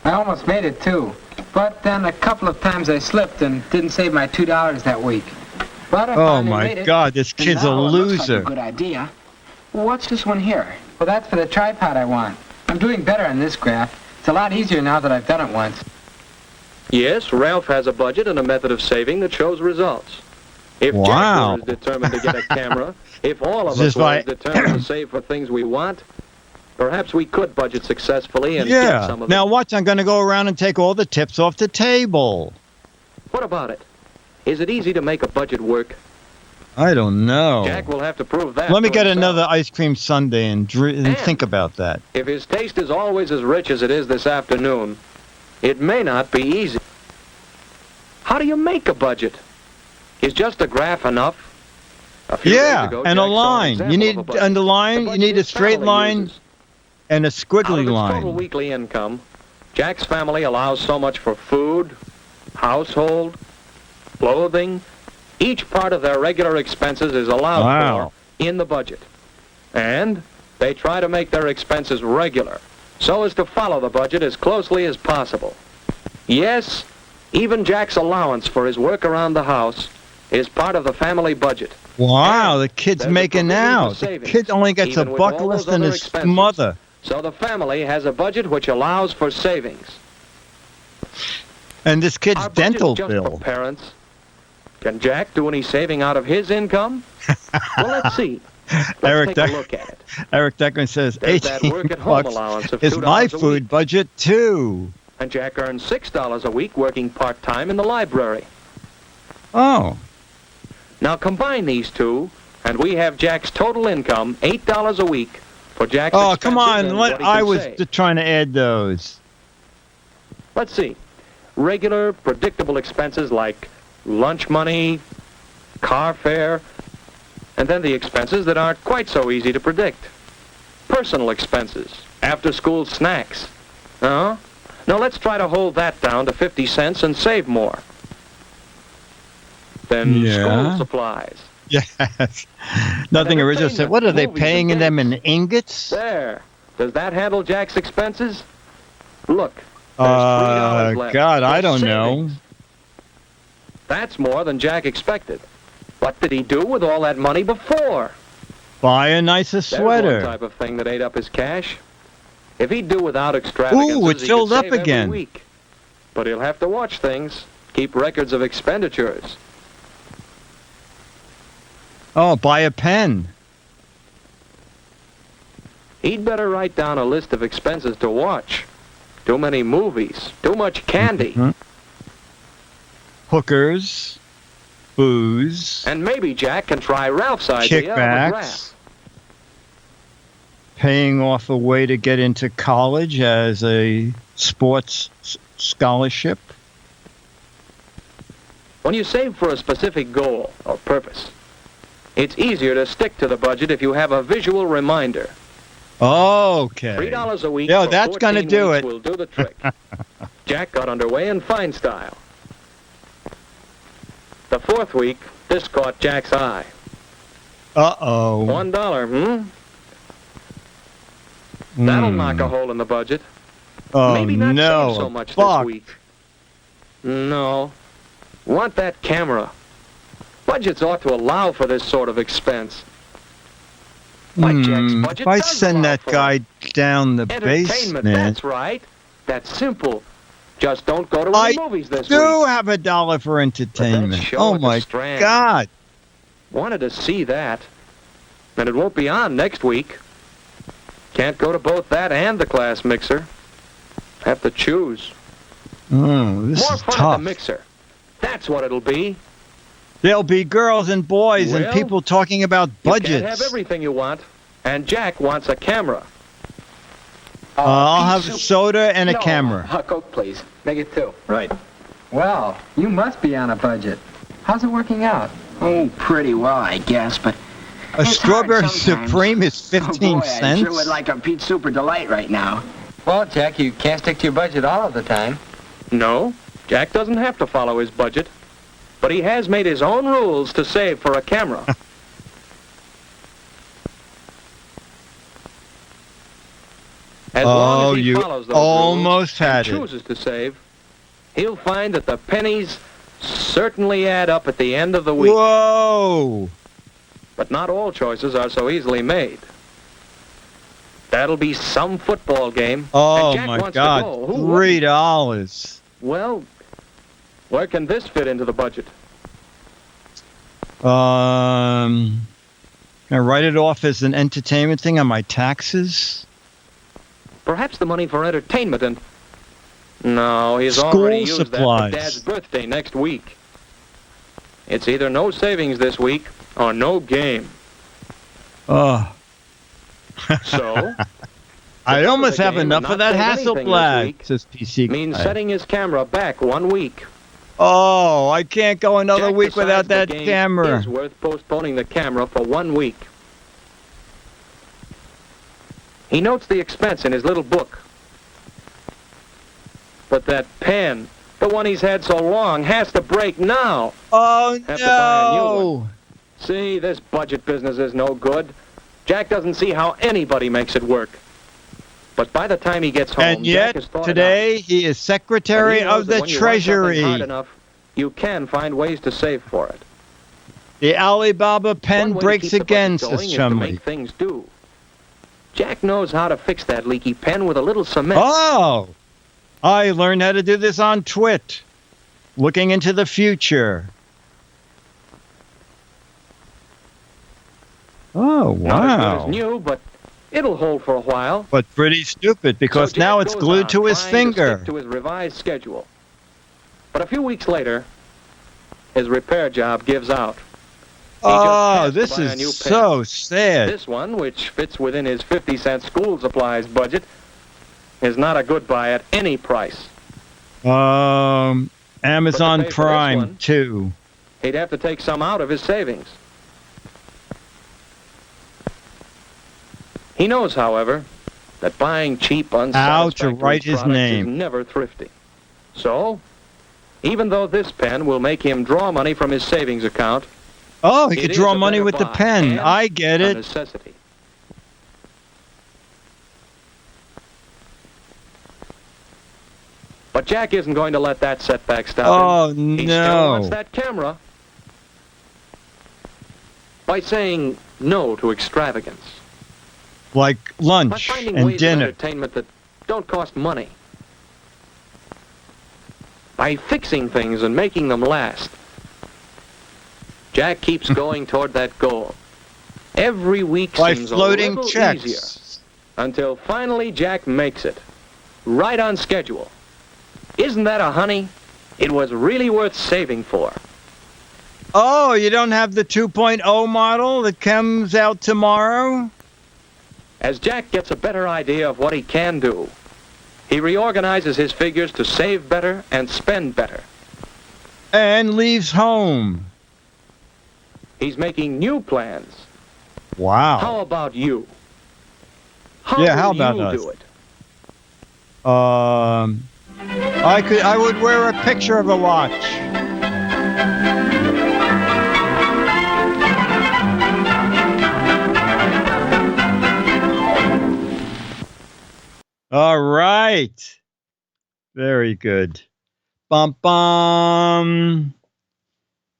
I almost made it, too. But then a couple of times I slipped and didn't save my $2 that week. But I Oh finally my made it. God, this And kid's a now it looks like loser. a good idea. Well, what's this one here? Well, that's for the tripod I want. I'm doing better on this graph. It's a lot easier now that I've done it once. Yes, Ralph has a budget and a method of saving that shows results. If Wow. Jack was determined to get a camera, if all of Just us were like- determined to save for things we want, perhaps we could budget successfully and keep Yeah. some of Now it. watch, I'm going to go around and take all the tips off the table. What about it? Is it easy to make a budget work? I don't know. Jack will have to prove that. Let me for get himself. another ice cream sundae and think about that. If his taste is always as rich as it is this afternoon, it may not be easy. How do you make a budget? Is just a graph enough? A few days Yeah, ago, and a Jack saw an line. example You of need a budget. and the The line. You budget need a his straight family line uses. and a Out squiggly of his total line. weekly income, Jack's family allows so much for food, household, clothing. Each part of their regular expenses is allowed Wow. for in the budget. And they try to make their expenses regular so as to follow the budget as closely as possible. Yes, even Jack's allowance for his work around the house is part of the family budget. Wow, the kid's There's a making provision for out. The savings, kid only gets a even with buck all less those than other his expenses. mother. So the family has a budget which allows for savings. And this kid's Our budget's dental just bill. for parents. Can Jack do any saving out of his income? Well, let's see. Let's Eric, take that- a look at it. Eric Deckman says There's that 18 work at home bucks allowance of is my $2 a food week. budget too. And Jack earns $6 a week working part-time in the library. Oh, Now combine these two, and we have Jack's total income, $8 a week, for Jack's oh, come expenses on! and what he I can was save. trying to add those. Let's see. Regular, predictable expenses like lunch money, car fare, and then the expenses that aren't quite so easy to predict. Personal expenses, after-school snacks. Now let's try to hold that down to 50 cents and save more. Then Yeah. school supplies. Yes. Nothing original said. Entertainment, What are they movies, paying and them in ingots? There. Does that handle Jack's expenses? Look. There's $3 left. God, I for don't know. savings. That's more than Jack expected. What did he do with all that money before? Buy a nicer There's sweater. one type of thing that ate up his cash. If he'd do without extravagances, Ooh, it he filled could up save every again. week. But he'll have to watch things, keep records of expenditures. Oh, buy a pen. He'd better write down a list of expenses to watch. Too many movies, too much candy, Hookers, booze, and maybe Jack can try Ralph's idea of a kickbacks, draft. paying off a way to get into college as a sports scholarship. When you save for a specific goal or purpose, it's easier to stick to the budget if you have a visual reminder. Okay. $3 a week Yeah, for that's gonna 14 do weeks it. will do the trick. Jack got underway in fine style. The fourth week, this caught Jack's eye. Uh-oh. $1, That'll knock a hole in the budget. Oh, Maybe not no. save so much Fuck. this week. No. Want that camera. Budgets ought to allow for this sort of expense. Like Jack's budget If I does send allow that for guy down the entertainment, basement, that's right. That's simple. Just don't go to I any movies this do week. have $1 for entertainment. show Oh at the my Strand. God. Wanted to see that. And it won't be on next week. Can't go to both that and the class mixer. Have to choose. Oh, this More is fun at tough. the mixer. That's what it'll be. There'll be girls and boys and Well, people talking about You budgets. can't have everything you want. And Jack wants a camera. I'll have a soda and a No, camera. hot Coke, please. Make it 2. Right. Well, you must be on a budget. How's it working out? Oh, pretty well, I guess, but A it's hard strawberry sometimes. supreme is 15 oh boy, cents. I sure would like a Pete Super Delight right now. Well, Jack, you can't stick to your budget all of the time. No, Jack doesn't have to follow his budget. But he has made his own rules to save for a camera. As long as he you follows those almost rules had and it. chooses to save, he'll find that the pennies certainly add up at the end of the week. Whoa! But not all choices are so easily made. That'll be some football game. Oh and Jack my wants God! To go. Who wouldn't? $3. Well, where can this fit into the budget? Can I write it off as an entertainment thing on my taxes? Perhaps the money for entertainment and... No, he's School already used supplies. that for Dad's birthday next week. It's either no savings this week or no game. Oh, So, I almost the have game enough and of that not save anything this Hasselblad, week says PC means Guy. setting his camera back 1 week. Oh, I can't go another Jack week without decides that the game camera. is worth postponing the camera for 1 week. He notes the expense in his little book. But that pen, the one he's had so long, has to break now. Oh, Have to buy a new no! See, this budget business is no good. Jack doesn't see how anybody makes it work. But by the time he gets home, And Jack yet, has thought it today, he is out. Secretary But he knows of that the when you want something Treasury. hard enough, you can find ways to save for it. The Alibaba pen One way to breaks keep the again, budget going says is to Chumley. make things do. Jack knows how to fix that leaky pen with a little cement. Oh! I learned how to do this on Twit. Looking into the future. Oh, Not as good wow. as new, but it'll hold for a while. But pretty stupid, because So Jack now it's goes glued on, to his trying finger. stick to his revised schedule. But a few weeks later, his repair job gives out. Oh, just has this to buy a new is pen. so sad. This one, which fits within his 50-cent school supplies budget, is not a good buy at any price. Amazon pay for this Prime, one- too. He'd have to take some out of his savings. He knows, however, that buying cheap, unsatisfactory write his products name. is never thrifty. So, even though this pen will make him draw money from his savings account, Oh, he it could is draw a money better with the buy pen. and I get a it. necessity. But Jack isn't going to let that setback stop him. Oh, He still wants no. that camera. by saying no to extravagance, Like by lunch finding and ways of dinner. entertainment that don't cost money, by fixing things and making them last. Jack keeps going toward that goal. Every week By seems a floating little checks. easier, until finally Jack makes it, right on schedule. Isn't that a honey? It was really worth saving for. Oh, you don't have the 2.0 model that comes out tomorrow? As Jack gets a better idea of what he can do, he reorganizes his figures to save better and spend better. And leaves home. He's making new plans. Wow. How about you? How How will about you us? do it? I would wear a picture of a watch. All right. Very good. Bum bum.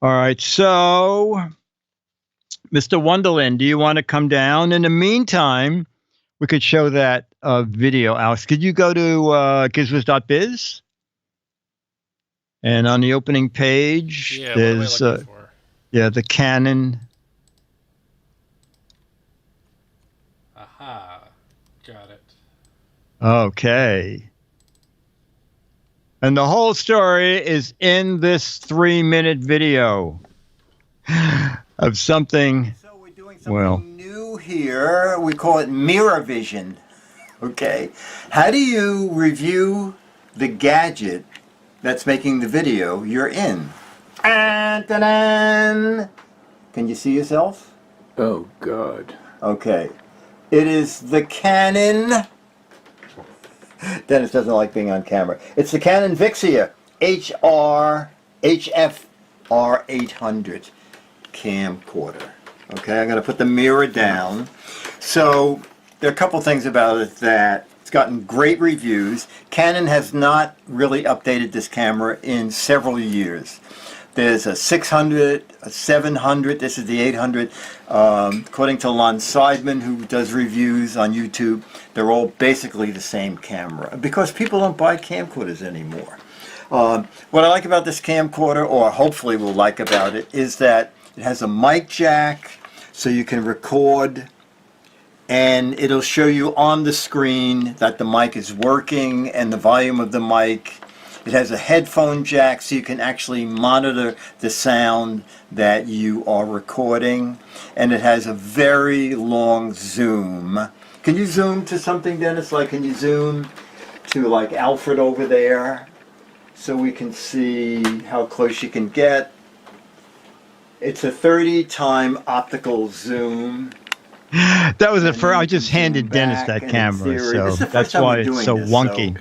All right. So, Mr. Wonderland, do you want to come down? In the meantime, we could show that video, Alex. Could you go to GizFiz.biz? And on the opening page, Yeah, there's what am I looking for? the Canon. Aha. Got it. Okay. And the whole story is in this 3-minute video of something. So we're doing something new here. We call it mirror vision. Okay. How do you review the gadget that's making the video you're in? Ta-da! Can you see yourself? Oh, God. Okay. It is the Canon. Dennis doesn't like being on camera. It's the Canon Vixia HFR 800 camcorder. Okay, I'm going to put the mirror down. So there are a couple things about it that it's gotten great reviews. Canon has not really updated this camera in several years. There's a 600, a 700, this is the 800. According to Lon Seidman, who does reviews on YouTube, they're all basically the same camera because people don't buy camcorders anymore. What I like about this camcorder, or hopefully will like about it, is that it has a mic jack so you can record, and it'll show you on the screen that the mic is working and the volume of the mic. It has a headphone jack so you can actually monitor the sound that you are recording, and it has a very long zoom. Can you zoom to something, Dennis? Like, can you zoom to like Alfred over there so we can see how close you can get? It's a 30-time optical zoom. That was the first. I just handed Dennis that camera, so that's why it's so wonky.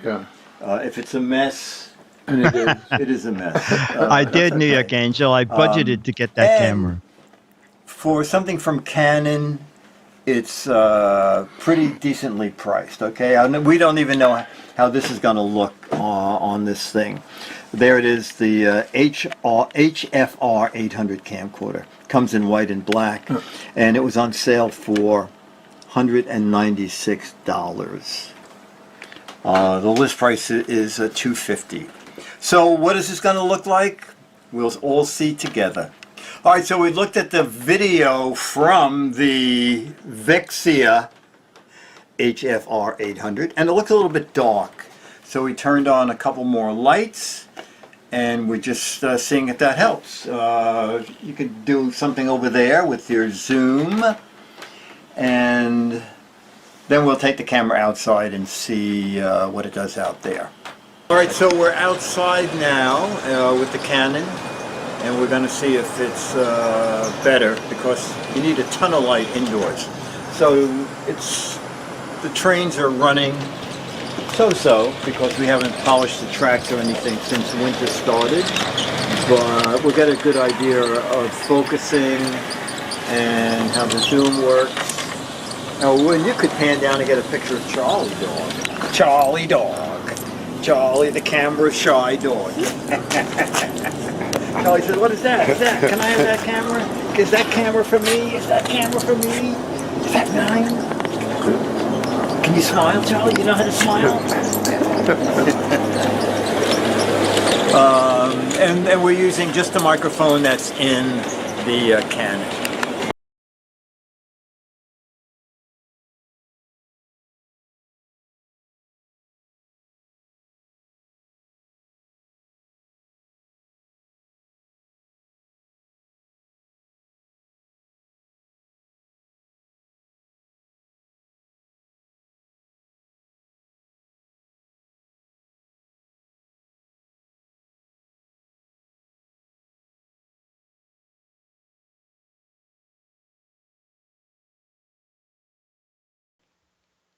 If it's a mess, And it is. it is a mess. I did, that's New okay. York Angel. I budgeted to get that and camera. For something from Canon, it's pretty decently priced. Okay, we don't even know how this is going to look on this thing. There it is, the HFR 800 camcorder. Comes in white and black, and it was on sale for $196. The list price is $250. So what is this going to look like? We'll all see together. All right, so we looked at the video from the Vixia HFR 800, and it looks a little bit dark. So we turned on a couple more lights, and we're just seeing if that helps. You could do something over there with your zoom, and then we'll take the camera outside and see what it does out there. All right, so we're outside now with the Canon, and we're going to see if it's better, because you need a ton of light indoors. So the trains are running so-so, because we haven't polished the tracks or anything since winter started, but we'll get a good idea of focusing and how the zoom works. Now, Will, you could pan down and get a picture of Charlie Dog. Charlie Dog. Charlie, the camera shy dog. Charlie said, "What is that? Can I have that camera? Is that camera for me? Is that camera for me? Is that mine? Can you smile, Charlie? You know how to smile? And we're using just the microphone that's in the Canon.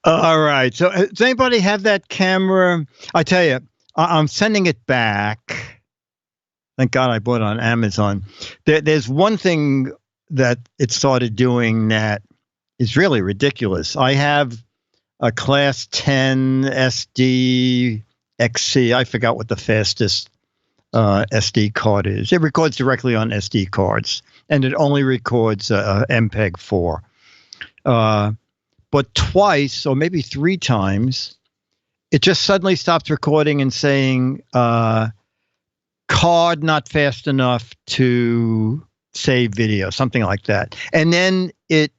All right. So does anybody have that camera? I tell you, I'm sending it back. Thank God I bought it on Amazon. There's one thing that it started doing that is really ridiculous. I have a Class 10 SD XC. I forgot what the fastest SD card is. It records directly on SD cards, and it only records MPEG 4. But twice, or maybe 3 times, it just suddenly stopped recording and saying, card not fast enough to save video, something like that. And then it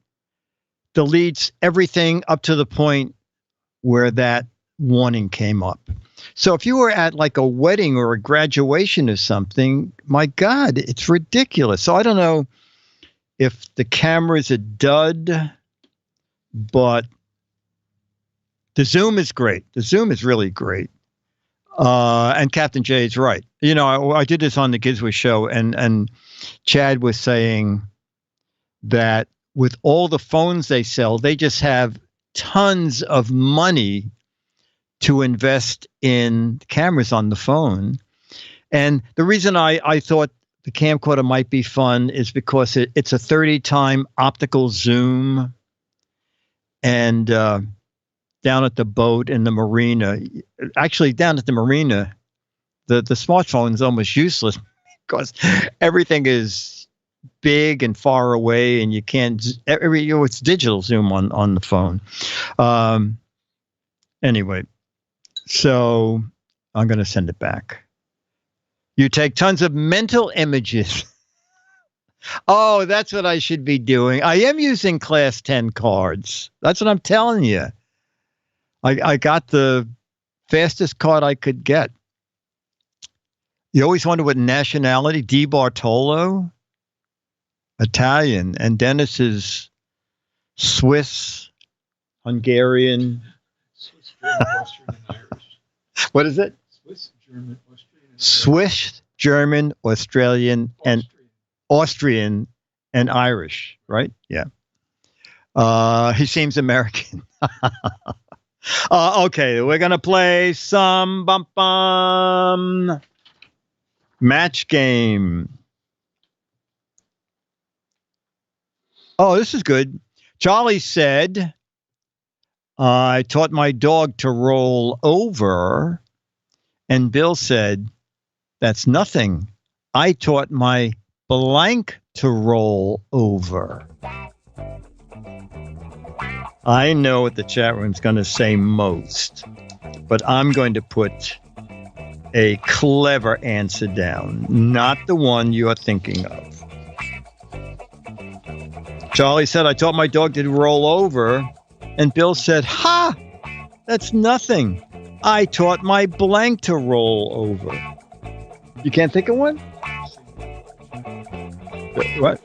deletes everything up to the point where that warning came up. So if you were at like a wedding or a graduation or something, my God, it's ridiculous. So I don't know if the camera's a dud, but the zoom is great. The zoom is really great. And Captain Jay is right. You know, I did this on the GizFiz show, and Chad was saying that with all the phones they sell, they just have tons of money to invest in cameras on the phone. And the reason I thought the camcorder might be fun is because it's a 30-time optical zoom. And down at the boat in the marina, actually down at the marina, the smartphone is almost useless because everything is big and far away, and you can't. It's digital zoom on the phone. Anyway, so I'm going to send it back. You take tons of mental images. Oh, that's what I should be doing. I am using Class 10 cards. That's what I'm telling you. I got the fastest card I could get. You always wonder what nationality. DeBartolo, Italian, and Dennis is Swiss, Hungarian. Swiss, German, Austrian, and Irish. What is it? Swiss, German, Austrian, and Swiss, German, Australian, and Austrian and Irish, right? Yeah. He seems American. Okay, we're going to play some match game. Oh, this is good. Charlie said, I taught my dog to roll over. And Bill said, that's nothing. I taught my blank to roll over. I know what the chat room's going to say most, but I'm going to put a clever answer down, not the one you're thinking of. Charlie said, I taught my dog to roll over, and Bill said, ha, that's nothing. I taught my blank to roll over. You can't think of one? What?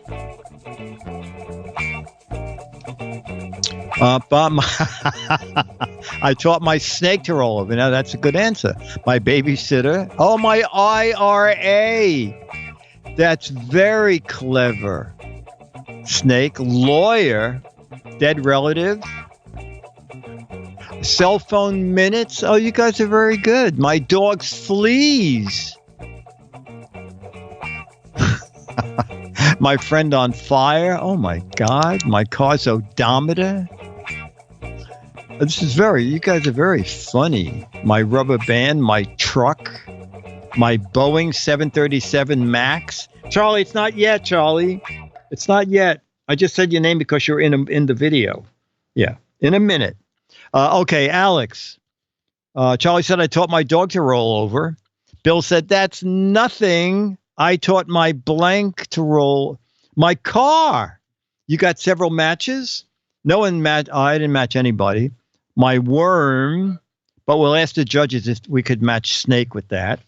I taught my snake to roll over. Now that's a good answer. My babysitter. Oh, my IRA. That's very clever. Snake, lawyer, dead relative. Cell phone minutes. Oh, you guys are very good. My dog's fleas. My friend on fire. Oh my God. My car's odometer. You guys are very funny. My rubber band, my truck, my Boeing 737 MAX. Charlie, it's not yet, Charlie. It's not yet. I just said your name because you're in the video. Yeah, in a minute. Okay, Alex. Charlie said, I taught my dog to roll over. Bill said, that's nothing. I taught my blank to roll. My car. You got several matches? No one I didn't match anybody. My worm. But we'll ask the judges if we could match snake with that.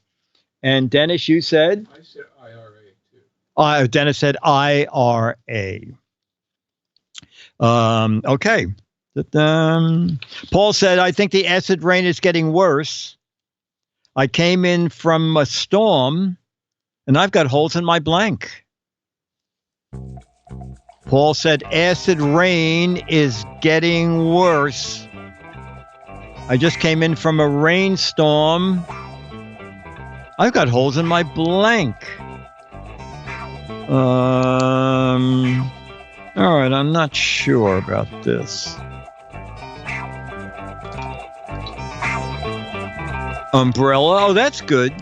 And Dennis, you said? I said IRA too. Dennis said IRA. Okay. Paul said, I think the acid rain is getting worse. I came in from a storm, and I've got holes in my blank. Paul said, acid rain is getting worse. I just came in from a rainstorm. I've got holes in my blank. All right, I'm not sure about this. Umbrella, oh, that's good.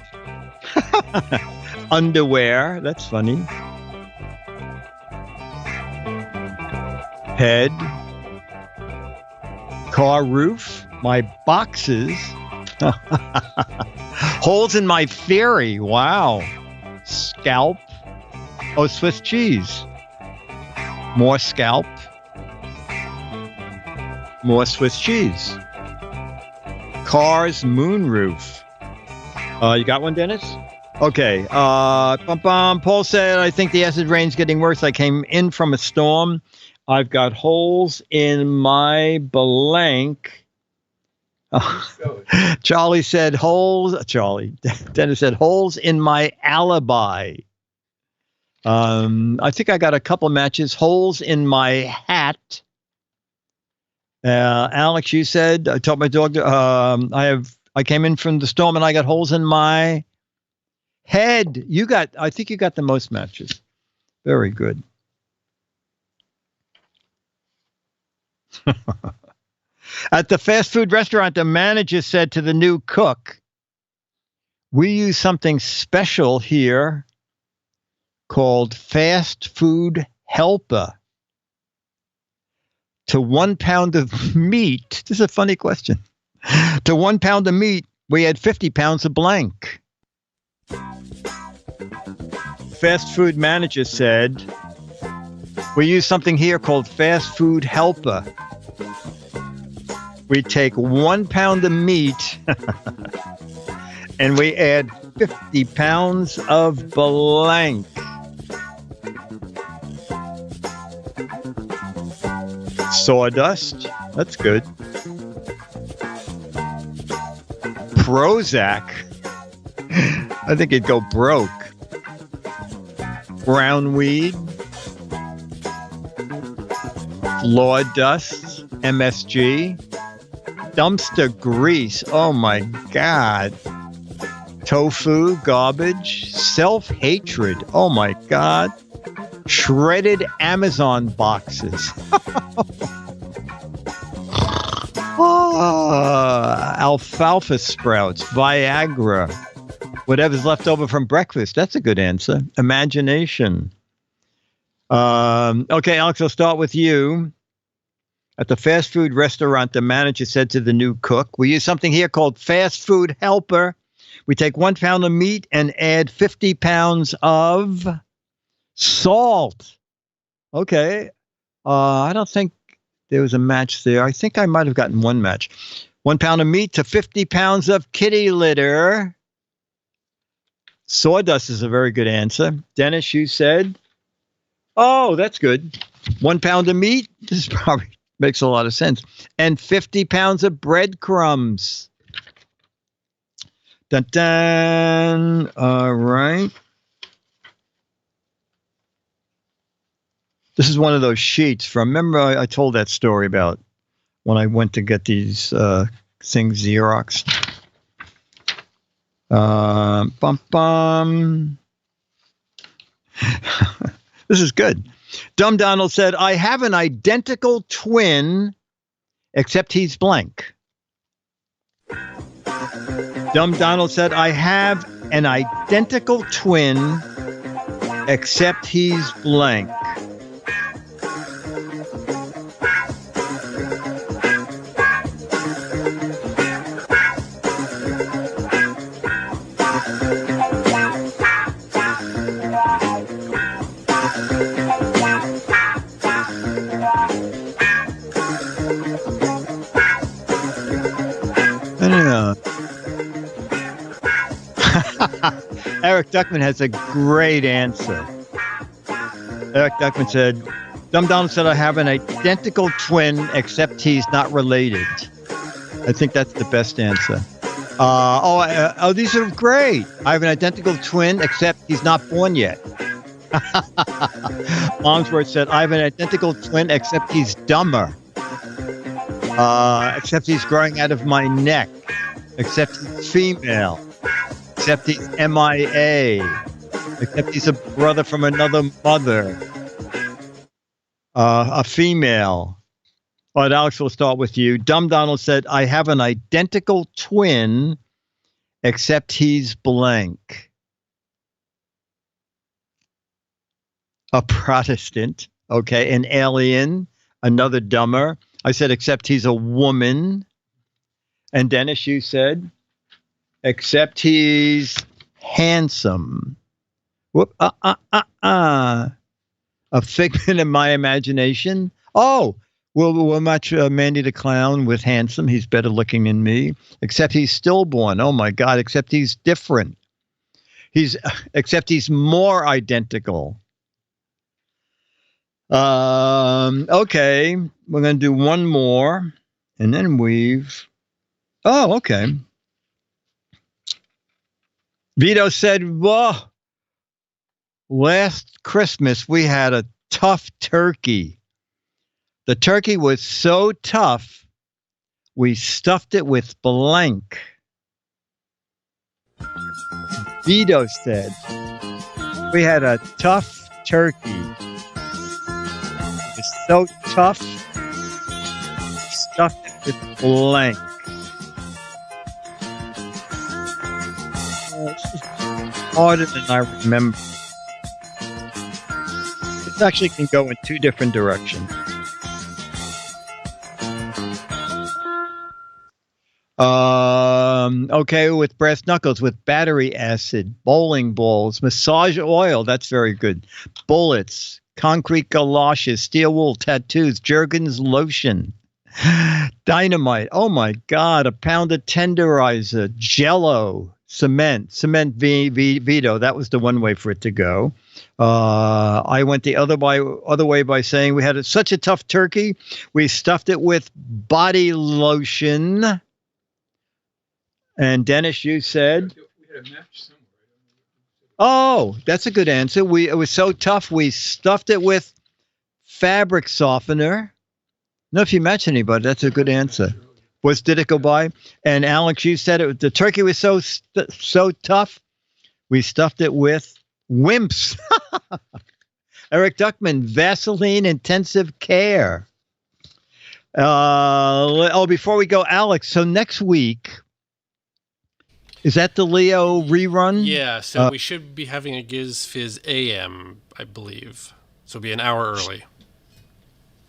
Underwear, that's funny. Head. Car roof. My boxes. Holes in my theory. Wow. Scalp. Oh, Swiss cheese. More scalp. More Swiss cheese. Car's moonroof. You got one, Dennis? Okay. Paul said, I think the acid rain's getting worse. I came in from a storm. I've got holes in my blank. Charlie said holes. Dennis said holes in my alibi. I think I got a couple matches. Holes in my hat. Alex, you said I taught my dog. I came in from the storm and I got holes in my head. I think you got the most matches. Very good. At the fast food restaurant, the manager said to the new cook, we use something special here called fast food helper. To 1 pound of meat, this is a funny question. To 1 pound of meat, we add 50 pounds of blank. Fast food manager said, we use something here called fast food helper. We take 1 pound of meat and we add 50 pounds of blank. Sawdust. That's good. Prozac. I think it'd go broke. Brown weed. Floor dust. MSG. Dumpster grease. Oh my God. Tofu. Garbage. Self-hatred. Oh my God. Shredded Amazon boxes. Alfalfa sprouts, Viagra, whatever's left over from breakfast. That's a good answer. Imagination. Okay, Alex, I'll start with you. At the fast food restaurant, the manager said to the new cook, we use something here called fast food helper. We take 1 pound of meat and add 50 pounds of salt. Okay. I don't think there was a match there. I think I might have gotten one match. 1 pound of meat to 50 pounds of kitty litter. Sawdust is a very good answer. Dennis, you said? Oh, that's good. 1 pound of meat. This probably makes a lot of sense. And 50 pounds of breadcrumbs. Dun dun. All right. This is one of those sheets from, remember I told that story about when I went to get these things Xerox. This is good. Dumb Donald said, I have an identical twin, except he's blank. Dumb Donald said, I have an identical twin, except he's blank. Eric Duckman has a great answer. Eric Duckman said, Dumb Donald said, I have an identical twin, except he's not related. I think that's the best answer. These are great. I have an identical twin, except he's not born yet. Longsworth said, I have an identical twin, except he's dumber. Except he's growing out of my neck. Except he's female. Except he's MIA. Except he's a brother from another mother. A female. All right, Alex, we'll start with you. Dumb Donald said, I have an identical twin, except he's blank. A Protestant. Okay, an alien. Another dumber. I said, except he's a woman. And Dennis, you said, except he's handsome. Whoop, A figment of my imagination. Oh, we'll match Mandy the Clown with handsome. He's better looking than me. Except he's stillborn. Oh my God! Except he's different. Except he's more identical. Okay, we're gonna do one more, and then we've. Oh, okay. Vito said, "Whoa, last Christmas we had a tough turkey. The turkey was so tough, we stuffed it with blank." Vito said, "We had a tough turkey. It was so tough, stuffed it with blank." Harder than I remember. This actually can go in two different directions. Okay, with brass knuckles, with battery acid, bowling balls, massage oil. That's very good. Bullets, concrete galoshes, steel wool tattoos, Jergens lotion, dynamite. Oh my God! A pound of tenderizer, Jello. Cement Vito. That was the one way for it to go. I went the other way by saying we had such a tough turkey. We stuffed it with body lotion. And Dennis, you said, We had a match somewhere. oh, that's a good answer. It was so tough we stuffed it with fabric softener. No, if you match anybody, that's a good answer. Did it go by? And Alex, you said the turkey was so tough, we stuffed it with wimps. Eric Duckman, Vaseline intensive care. Before we go, Alex, so next week, is that the Leo rerun? Yeah, so we should be having a Giz Fiz AM, I believe. So it'll be an hour early.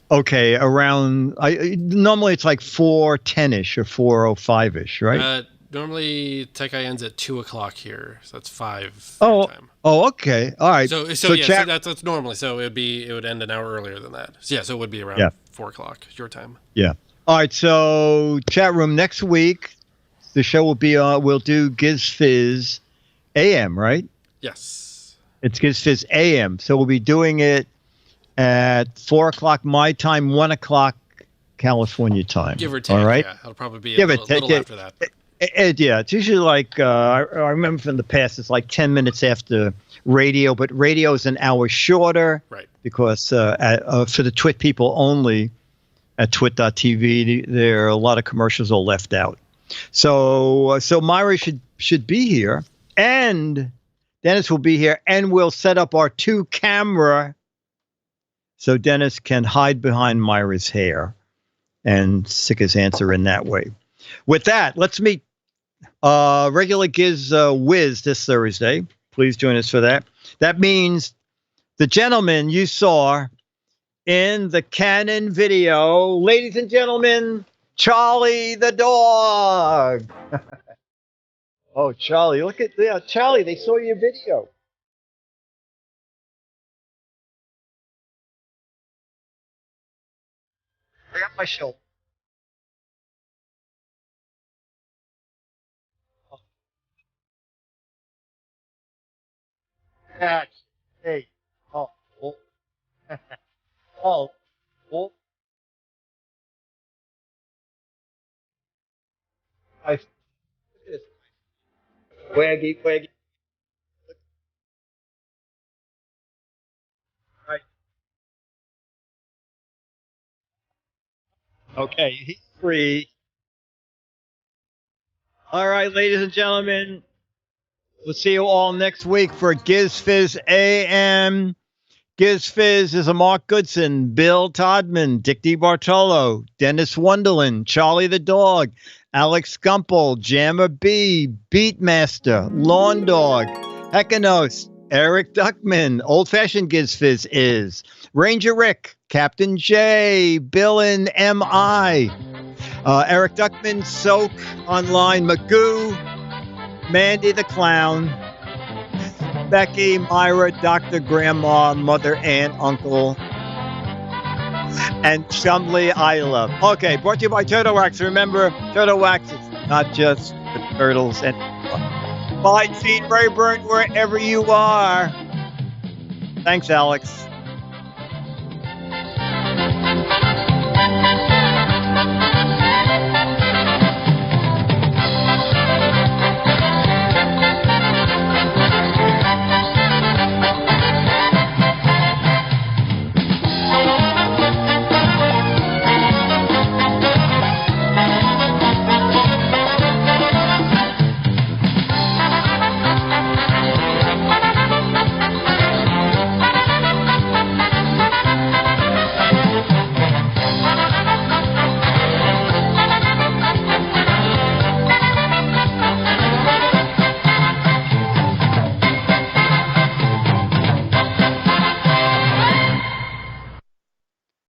Okay, around normally it's like 4:10ish or 4:05ish, right? Normally Tech Eye ends at 2:00 here, so that's 5 time. Oh, okay, all right. So that's normally. So it would end an hour earlier than that. So yeah, so it would be around 4:00 your time. Yeah. All right. So chat room next week, the show will be we'll do Giz Fiz AM, right? Yes. It's Giz Fiz AM, so we'll be doing it at 4:00 my time, 1:00 California time. Give or take. All right. Yeah, it'll probably be a little after that. Yeah, it's usually like I remember from the past. It's like 10 minutes after radio, but radio is an hour shorter, right? Because for the Twit people only at twit.tv, there are a lot of commercials all left out. So Myra should be here, and Dennis will be here, and we'll set up our 2-camera. So Dennis can hide behind Myra's hair and stick his answer in that way. With that, let's meet regular Giz Wiz this Thursday. Please join us for that. That means the gentleman you saw in the Canon video, ladies and gentlemen, Charlie the dog. Oh, Charlie, look at Charlie, they saw your video. I got my shoulder. catch. Hey. Oh. Oh. Oh. Oh. I. Waggy, waggy. Right. Okay, he's free. All right, ladies and gentlemen, we'll see you all next week for GizFiz AM. GizFiz is a Mark Goodson, Bill Todman, Dick DeBartolo, Dennis Wonderland, Charlie the Dog, Alex Gumpel, Jammer B, Beatmaster, Lawn Dog, Hekanos, Eric Duckman, Old Fashioned GizFiz is, Ranger Rick, Captain J, Bill and M.I., Eric Duckman, Soak Online, Magoo, Mandy the Clown, Becky, Myra, Dr. Grandma, Mother, Aunt, Uncle, and Shumley Isla. Okay, brought to you by Turtle Wax. Remember, Turtle Wax is not just the turtles. And Bye, Gene Rayburn, wherever you are. Thanks, Alex.